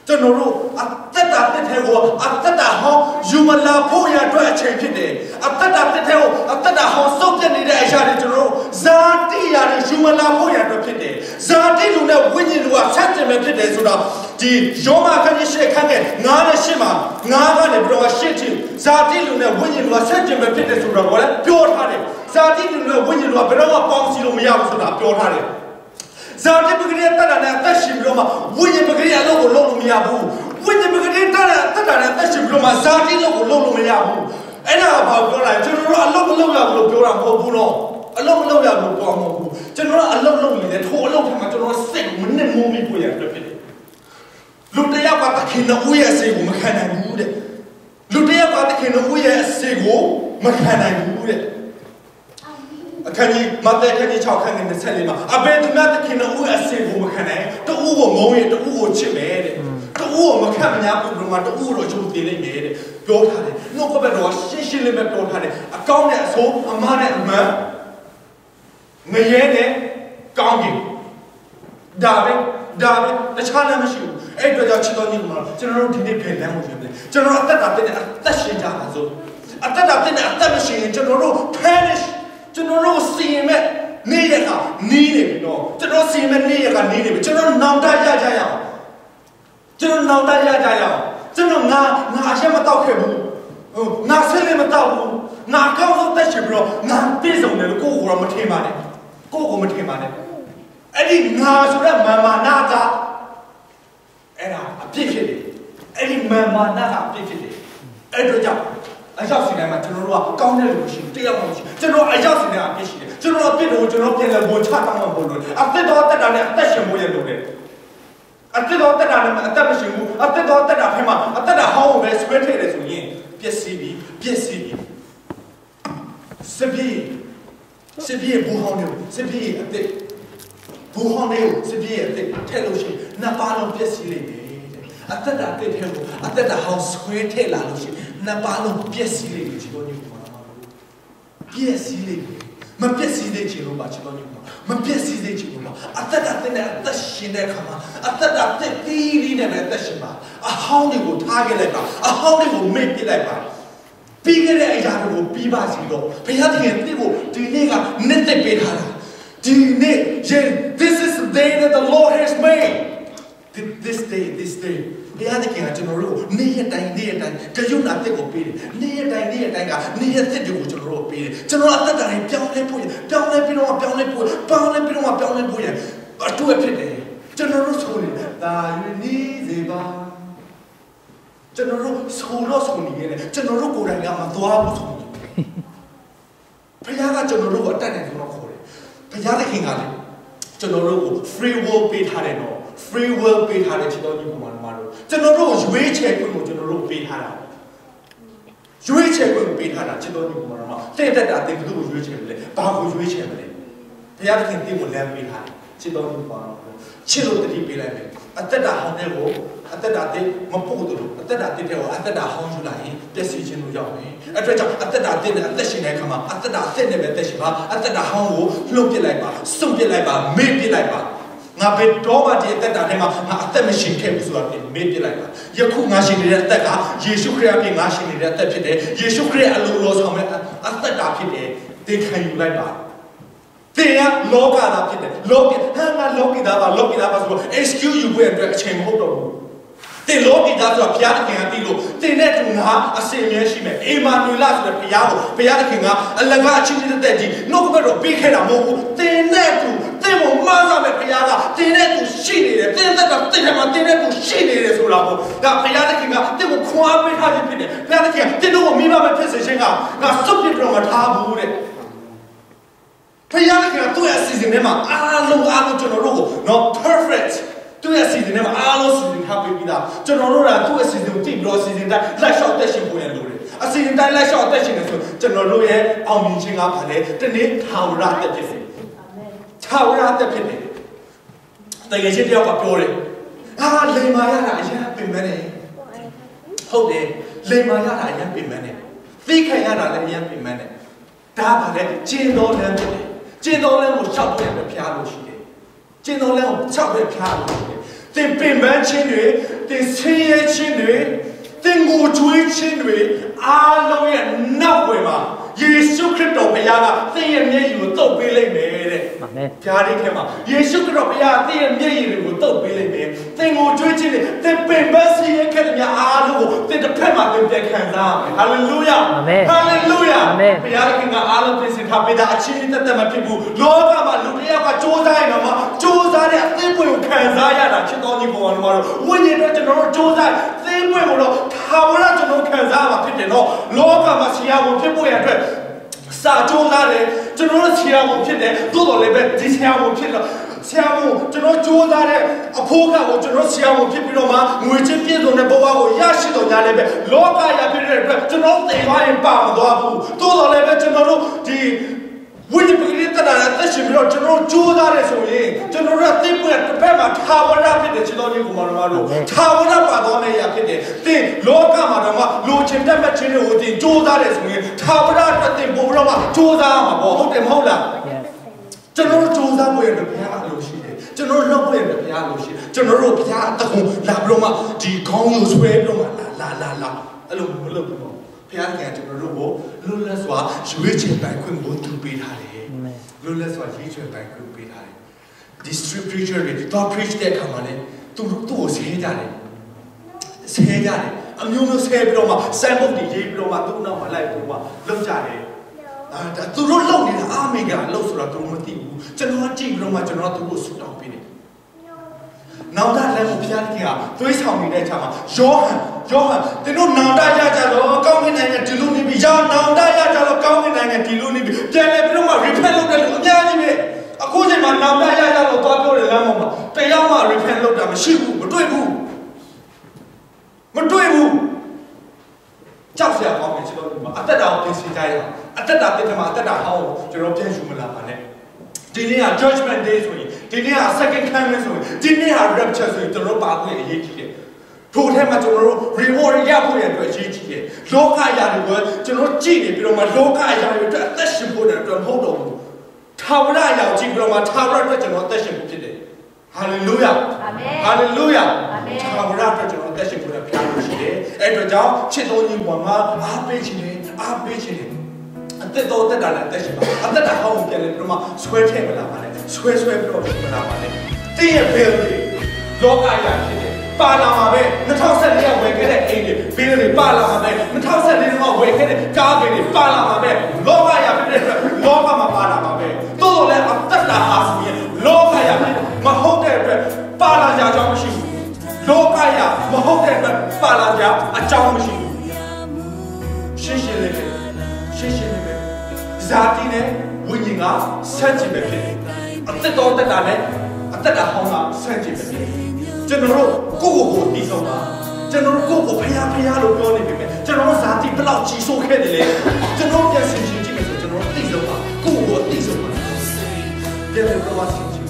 ကျွန်တော်တို့အသက်တာတစ်ထဲကိုအသက်တာဟောယူမလာဖို့ရအတွက်အချိန်ဖြစ်တယ်အသက်တာတစ်ထဲကိုအသက်တာဟောစုပ်ပြနေတဲ့အရာတွေကျွန်တော်တို့ဇာတိရာတွေယူမလာဖို့ရအတွက်ဖြစ်တယ်ဇာတိလူနဲ့ဝိညာဉ်လူကဆက်တင်မဲ့ဖြစ်တယ်ဆိုတော့ဒီယောမခန်းကြီးရှေ့ခန်းက9နဲ့10မှာ9ကနေပြီးတော့10ချီဇာတိလူနဲ့ဝိညာဉ်လူကဆက်တင်မဲ့ဖြစ်တယ်ဆိုတော့ဘာလဲပြောထားတယ်ဇာတိလူနဲ့ဝိညာဉ်လူကဘယ်တော့မှပေါင်းစည်းလို့မရဘူးဆိုတာပြောထားတယ်ဇာတိပဂရိယတက်တာနဲ့အသက်ရှင်ပြီးတော့မှဝိညာဉ်ပဂရိယအလုပ်ကိုလုပ်လို့မရဘူးဝိညာဉ်ပဂရိယတက်တာနဲ့အသက်ရှင်ပြီးတော့မှဇာတိလုပ်ကိုလုပ်လို့မရဘူးအဲ့ဒါကဘာပြောလဲကျွန်တော်တို့အလုပ်မလုပ်ရဘူးလို့ပြောတာမဟုတ်ဘူးနော်အလုပ်မလုပ်ရဘူးပြောမှာမဟုတ်ဘူးကျွန်တော်တို့အလုပ်လုပ်နေတယ်ထိုအလုပ်ထဲမှာကျွန်တော်စိတ်မနဲ့မိုးမိဖို့ရအတွက်ဖြစ်တယ်လူတယောက်ကသခင်ရဲ့ဦးရဲ့အစေကိုမခံနိုင်ဘူးတဲ့လူတယောက်ကသခင်ရဲ့ဦးရဲ့အစေကိုမခံနိုင်ဘူးတဲ့အခန်းကြီးမဿဲအခန်းကြီး6ခန်းငယ်24မှာအဘယ်သူများသခင်ရဲ့ဦးရဲ့အစေကိုမခံနိုင်တူဦးကိုမုန်းရင်တူဦးကိုချစ်မယ်တဲ့တူဦးကိုမခံမညာဘူးဘုရားတူဦးကိုချုပ်သေးလိမ့်မယ်တဲ့ပြောထားတယ်နှုတ်ကပတ်တော်ရှင်းရှင်းလေးပဲပြောထားတယ်အကောင်းနဲ့အဆိုးအမှားနဲ့အမှန်ငရဲနဲ့ကောင်းကင်ဒါပဲတခြားလည်းမရှိဘူးအဲ့အတွက်ကြောင့်ချစ်တော်ညီကိုကျွန်တော်တို့ဒီနေ့ပြန်လမ်းကိုပြန်တယ်ကျွန်တော်အသက်တာပြည့်တဲ့အသက်ရှင်ကြပါစို့အသက်တာပြည့်တဲ့အသက်မရှိရင်ကျွန်တော်တို့ perish ကျွန်တော်တို့စီရင်မဲ့နေရကနီးနေပြီနော်ကျွန်တော်စီရင်မဲ့နေရကနီးနေပြီကျွန်တော်နောင်တရကြရအောင်ကျွန်တော်နောင်တရကြရအောင်ကျွန်တော်ငါအရှက်မတောက်ခဲ့ဘူးငါဆင်းလည်းမတောက်ဘူးငါကောင်းဆုံးသက်ရှင်ပြီးတော့ငါပြည့်စုံတယ်လို့ကိုယ့်ကိုယ်တော့မထင်ပါနဲ့ကိုယ့်ကိုမထင်ပါနဲ့အဲ့ဒီငါဆိုတဲ့မာနာကအဲ့ဒါအပြစ်ဖြစ်တယ်အဲ့ဒီမာနာကအပြစ်ဖြစ်တယ်အဲ့တို့ကြောင့်အရောက်စီတိုင်းမှာကျွန်တော်တို့ကကောင်းတဲ့လူရှိတယ်တရားမှမရှိကျွန်တော်အရောက်စီတိုင်းအပြစ်ရှိတယ်ကျွန်တော်အပြစ်တွေကိုကျွန်တော်ပြန်လဲဝန်ချတောင်းမှဖို့လို့အပြစ်တော့တက်တာနဲ့အသက်ရှင်ဖို့ရလို့တယ်အပြစ်တော့တက်တာနဲ့အသက်မရှိဘူးအပြစ်တော့တက်တာထဲမှာအသက်တာဟောင်းပဲဆွဲထည့်တယ်ဆိုရင်ပျက်စီးပြီစပြည့်ဘူဟောင်းနေစပြည့်အသက်ဘူဟောင်းနေစပြည့်အသက်ထဲလို့ရှိရင်နှစ်ပါးလုံးပျက်စီးလိမ့်မယ်တဲ့အသက်တာတက်ထဲကိုအသက်တာဟောင်းဆွဲထည့်လာလို့ရှိရင်နှစ်ပါးလုံးပျက်စီးလိမ့်မယ်ချစ်တော်ညီကိုပျက်စီးလိမ့်မယ်မပျက်စီးသေးချင်လို့ပါချစ်တော်ညီကိုမပျက်စီးသေးချင်လို့ပါအသက်တာတက်တဲ့အသက်ရှင်တဲ့အခါမှာအသက်တာတက်ပြီးလေးနဲ့အသက်ရှင်ပါအဟောင်းတွေကိုထားခဲ့လိုက်ပါအဟောင်းတွေကိုမေ့ပြစ်လိုက်ပါပြီးခဲ့တဲ့အရာတွေကိုပြီးပါစီတော့ဘုရားသခင်ကိုဒီနေ့ကနှစ်သက်ပေးထားတာဒီနေ့ this is the day that the Lord has made this day ဘုရားသခင်ကကျွန်တော်တို့နေ့ရက်တိုင်းကရုဏာတက်ကိုပေးတယ်နေ့ရက်တိုင်းကနေ့ရက်သက်တွေကိုကျွန်တော်တို့ပေးတယ်ကျွန်တော်အသက်တာတွေပြောင်းလဲဖို့ပြောင်းလဲပြီးတော့ပြောင်းလဲဖို့အတူဖြစ်တယ်ကျွန်တော်တို့ဆိုနေတာဒါယူနီးစေပါကျွန်တော်တို့ဆိုနေရတယ်ကျွန်တော်တို့ကိုယ်တိုင်ကမသွားဘူးဆိုနေဘုရားကကျွန်တော်တို့ကိုအတတ်နဲ့ကျွန်တော်ခေါ်တယ်ဘုရားသခင်ကလည်းကျွန်တော်တို့ကို free will ပေးထားတယ်နော် free will ပေးထားတယ်ချစ်တော်ညီကောင်မတို့ကျွန်တော်တို့ရွေးချယ်ခွင့်ကိုကျွန်တော်တို့ပေးထားတာရွေးချယ်ခွင့်ကိုပေးထားတာချစ်တော်ညီကောင်မတို့တဲ့တက်တာတင်ဘယ်သူ့ကိုရွေးချယ်မလဲဘာကိုရွေးချယ်မလဲဘုရားသခင်တင်ကိုလမ်းပေးထားတယ်ချစ်တော်ညီကောင်မတို့ချစ်လို့တတိပေးလိုက်မယ်အသက်တာဟောင်းတဲ့ကိုအသက်တာတင်မပုတ်တို့အသက်တာတင်တဲ့ကိုအသက်တာဟောင်းယူလိုက်ရင်ပျက်စီးခြင်းတို့ရောက်မယ်အဲ့အတွက်ကြောင့်အသက်တာတင်တဲ့အသက်ရှင်တဲ့အခါမှာအသက်တာအသက်နဲ့ပဲအသက်ရှင်ပါအသက်တာဟောင်းကိုလှုပ်ပစ်လိုက်ပါစွန့်ပစ်လိုက်ပါမေ့ပစ်လိုက်ပါငါဘယ်တော့မှဒီအသက်တာထဲမှာငါအသက်မရှိခဲ့ဘူးဆိုတာမေ့ပစ်လိုက်ပါယခုငါရှင်နေတဲ့အသက်ကယေရှုခရစ်အပြင်ငါရှင်နေတဲ့အသက်ဖြစ်တယ်ယေရှုခရစ်အလိုတော်ဆောင်မဲ့အသက်တာဖြစ်တယ်သင်ခံယူလိုက်ပါသင်ကလောကသားဖြစ်တယ်လောကဟာငါလောကသားပါဆိုတော့ excuse ယူဖို့အတွက်အချိန်မဟုတ်တော့ဘူးသင်လောကသားဆိုတာဘုရားသခင်ကသိလို့သင်နဲ့တူငါအစင်မြဲရှိမယ်အေမာနွေလဆိုတဲ့ဘုရားကိုဘုရားသခင်ကအလကားအချင်းချင်းတက်ကြီးနှုတ်ကပတ်တော်ပေးခဲ့တာမဟုတ်ဘူးသင်နဲ့တူသင်ကိုမှားစားမဲ့ဘုရားကသင်နဲ့တူရှိနေတယ်သင်သက်တာသင်ထဲမှာသင်နဲ့တူရှိနေတယ်ဆိုတာပေါ့ဒါဘုရားသခင်ကသင်ကိုခွာပေးထားခြင်းဖြစ်တယ်ဘုရားသခင်ကသင်တို့ကိုမိမပဲဖြစ်စေခြင်းကငါစွန့်ပစ်တော့မထားဘူးတဲ့ဘုရားသခင်ကသူ့ရဲ့အစီအစဉ်ထဲမှာအားလုံးကျွန်တော်တို့ကိုနော် perfect သူ့ရဲ့အစီအစဉ်ထဲမှာအားလုံးစီစဉ်ထားပေးပြီးသားကျွန်တော်တို့ကသူ့ရဲ့အစီအစဉ်ကိုသိပြီးတော့အစီအစဉ်တိုင်းလိုက်လျှောက်တက်ရှင်ဖို့ရလို့တယ်အစီအစဉ်တိုင်းလိုက်လျှောက်တက်ရှင်တယ်ဆိုကျွန်တော်တို့ရဲ့အောင်မြင်ခြင်းကဘာလဲတနေ့ထာဝရတက်ဖြစ်တယ်ထာဝရတက်ဖြစ်တယ်တကယ်ချင်းတယောက်ကပြောတယ်လိမ္မာရတာအရင်ပင်မနဲ့ဟုတ်တယ်လိမ္မာရတာအရင်ပင်မနဲ့သိခံရတာလည်းအရင်ပင်မနဲ့ဒါဘာလဲကျင့်တော်လမ်းဖြစ်တယ်ကျင့်တော်လမ်းကိုရှောက်ပြတယ်ဖျားလို့ရှိတယ်ကျင့်တော်လမ်းကိုရှောက်ပြဖျားလို့ရှိတယ်သင်ပင်ပန်းခြင်းတွေသင်ဆင်းရဲခြင်းတွေသင်ကိုကြွေးခြင်းတွေအားလုံးရဲ့နောက်ွယ်မှာယေရှုခရစ်တော်ဘုရားကသင်ရဲ့မျက်ရည်ကိုတုပ်ပေးလိုက်မယ်တဲ့အာမင်ဘုရားဒီထဲမှာယေရှုခရစ်တော်ဘုရားသင်ရဲ့မျက်ရည်တွေကိုတုပ်ပေးလိုက်မယ်သင်ကိုကြွေးခြင်းတွေသင်ပင်ပန်းဆင်းရဲခဲ့တဲ့များအားလုံးကိုသင်တစ်ဖက်မှာသင်ပြန်ခံစားရမယ်ဟာလေလုယာအာမင်ဟာလေလုယာအာမင်ဘုရားခင်ကအားလုံးပြင်ဆင်ထားပေးတာအချင်းချင်းတက်တက်မဖြစ်ဘူးလောကမှာလူတစ်ယောက်ကစ조사ရင်တော့မှစ조사တဲ့အသင်းပွင့်ကိုခံစားရတာချစ်တော်ညီကောင်တို့ဝိညာဉ်တော့ကျွန်တော်တို့စ조사သင်းပွင့်ကိုတော့ထာဝရကျွန်တော်ခံစားမှာဖြစ်တယ်နော်လောကမှာဆရာဝန်ဖြစ်ဖို့ရအတွက်စာကြိုးစားတယ်ကျွန်တော်တို့ဆရာဝန်ဖြစ်တယ်သို့တော်လည်းပဲဒီဆရာဝန်ဖြစ်တော့ဆရာဝန်ကျွန်တော်ကြိုးစားတဲ့အဖို့ကကိုကျွန်တော်ဆရာဝန်ဖြစ်ပြီးတော့မှငွေချင်းပြည့်စုံတဲ့ဘဝကိုရရှိတော်ညာလည်းပဲလောကရဖြစ်တဲ့အတွက်ကျွန်တော်သိသွားရင်ပါမသွားဘူးသို့တော်လည်းပဲကျွန်တော်တို့ဒီဝိညာဉ်ပဂရိတ္တနာအသက်ရှင်ပြီးတော့ကျွန်တော်ကြိုးစားတယ်ဆိုရင်ကျွန်တော်တို့သိပွင့်တစ်ဖက်မှာထာဝရဖြစ်တဲ့ကျွန်တော်မျိုးကိုမှတော့ထာဝရပါတော်နဲ့ရဖြစ်တယ်သင်လောကမှာတော့မှလိုချင်တတ်မှတ်ခြင်းတွေကိုသင်ကြိုးစားတယ်ဆိုရင်ထာဝရအတွက်သင်ပို့ပြီးတော့မှကြိုးစားမှာပေါ့ဟုတ်တယ်မဟုတ်လားကျွန်တော်တို့ကြိုးစားဖို့ရတယ်ဘုရားအလိုရှိတယ်ကျွန်တော်တို့လုပ်ဖို့ရတယ်ဘုရားအလိုရှိတယ်ကျွန်တော်တို့ဘုရားအတကုံလာပြီးတော့မှဒီခေါင်းကိုဆွဲပြီးတော့မှလာအဲ့လိုမလုပ်ဘူးဘုရားကကျွန်တော်တို့ကိုလွတ်လပ်စွာရွေးချယ်ပိုင်ခွင့်ကိုသူပေးထားတယ်လွတ်လပ်စွာရွေးချယ်ပိုင်ခွင့်ပေးထားတယ်ဒီ street preacher တွေတော့ preach တဲ့အခါမှာလည်းသူ့ကိုဆဲကြတယ်အမျိုးမျိုးဆဲပြီးတော့မှစံပုတ်တွေရေးပြီးတော့မှသူ့နောက်မှာလိုက်ပြီးတော့မှလုပ်ကြတယ်ဒါသူတို့လုပ်နေတာအာမေကလုပ်ဆိုတာသူတို့မသိဘူးကျွန်တော်ကြည့်ပြီးတော့မှကျွန်တော်သူ့ကိုဆူတောင်းပေးတယ်နောင်တလည်းဘုရားခင်ကသွေးဆောင်နေတဲ့အခါမှာယောဟန်တင်တို့နောင်တရကြတော့ကောင်းကင်နိုင်ငံဒီလိုနေပြီနောင်တရကြတော့ကောင်းကင်နိုင်ငံဒီလိုနေပြီပြန်လဲပြီးတော့မှ repent လုပ်တယ်လို့အများကြီးပဲအခုချိန်မှာနောင်တရကြတော့သွားပြောတယ်လမ်းပေါ်မှာတယောက်မှ repent လုပ်တာမရှိဘူးမတွေ့ဘူးကြောက်စရာကောင်းတယ်ကျွန်တော်ဒီမှာအသက်တာကိုပြင်ဆင်ကြရအောင်အသက်တာတစ်ထမှာအသက်တာဟောင်းကိုကျွန်တော်ပြန်ယူမလာပါနဲ့ဒီနေ့က judgment day ဆိုရင်ဒီနေ့က second coming ဆိုရင်ဒီနေ့က rapture ဆိုရင်ကျွန်တော်ပါခွင့်အရေးကြီးတယ်ထို့ထဲမှာကျွန်တော်တို့ reward ရဖို့ရအတွက်အရေးကြီးတယ်လောကအရာတွေကိုကျွန်တော်ကြည့်နေပြီးတော့မှလောကအရာတွေအတွက်အသက်ရှင်ဖို့အတွက်မဟုတ်တော့ဘူးထာဝရအရာကိုကြည့်ပြီးတော့မှထာဝရအတွက်ကျွန်တော်အသက်ရှင်ဖို့ဖြစ်တယ်ဟာလေလုယာအာမင်ဟာလေလုယာအာမင်ထာဝရအတွက်ကျွန်တော်အသက်ရှင်ဖို့ဖျားလို့ရှိတယ်အဲ့တော့ကြောင့်ချစ်တော်ကြီးပေါ်မှာအားပေးခြင်းနဲ့အားပေးခြင်းနဲ့အသက်တော်တက်တာလည်းအသက်ရှင်ပါအသက်တာဟောင်းကိုပြန်လဲပြီးတော့မှဆွဲထည့်မလာပါနဲ့ဆွဲပြီးတော့မလာပါနဲ့တင်းရဲ့ဘယ်လိုလောကအရာဖြစ်တယ် ပါလာမှာပဲ2014ကဝယ်ခဲ့တဲ့အိမ်တွေဘေးတွေပါလာမှာပဲ2014ကဝယ်ခဲ့တဲ့ကားတွေပါလာမှာပဲလောကရဖြစ်တဲ့လောကမှာပါလာမှာပဲတိုးတော်လည်းအသက်တာဟာဆိုရင်လောကရမဟုတ်တဲ့အတွက်ပါလာကြအကြောင်းမရှိဘူးလောကရမဟုတ်တဲ့အတွက်ပါလာကြအကြောင်းမရှိဘူးရှင်းရှင်းလေးပဲဇာတိနဲ့ဝိညာဉ်ကဆန့်ကျင်ပဲဖြစ်တယ်အသက်တော်တက်တာနဲ့အသက်တာဟောင်းကဆန့်ကျင်ပဲဖြစ်တယ်ကျွန်တော်တို့ကိုယ့်ကိုယ်ကိုတည်ဆုံးပါကျွန်တော်တို့ကိုယ့်ကိုဖျားလို့ပြောနေပြီပဲကျွန်တော်တို့ဇာတိဘယ်လောက်ကြီးစိုးခဲ့တယ်လဲကျွန်တော်ပြန်ဆင်ခြင်ကြည့်မယ်ဆိုကျွန်တော်တို့တည်ဆုံးပါကိုယ့်ကိုယ်တည်ဆုံးပါပြန်လို့ပြောဆင်ခြင်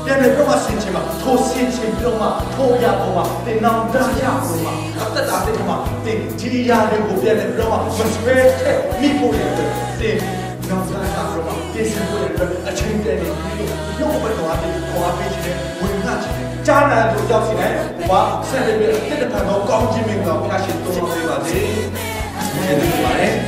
ပြန်လို့ပြောဆင်ခြင်ပါထိုးဆင်ခြင်ပြောမှထိုးရပေါ်မှာတင်နောင်တရရပေါ်မှာအသက်တာတဲ့မှာတင်ဒီရတွေကိုပြန်လို့ပြောမှမဆွဲတဲ့မိဖို့ရတယ်တင်နောက်စားတာတော့ပြင်ဆင်ဖို့ရတယ်အချိန်တည်းနေပြီးတော့ဘယ်တော့မှခေါ်ပေးချင်တယ်ဝင်ငှချင်တယ်ကြားနာလို့ကြောက်စီတယ်ဘာဆက်ပြီးတစ်ဖက်တော့ကောင်းခြင်းမင်္ဂလာဖျားရှင်တော်ပေးပါစေကျေးဇူးတင်ပါတယ်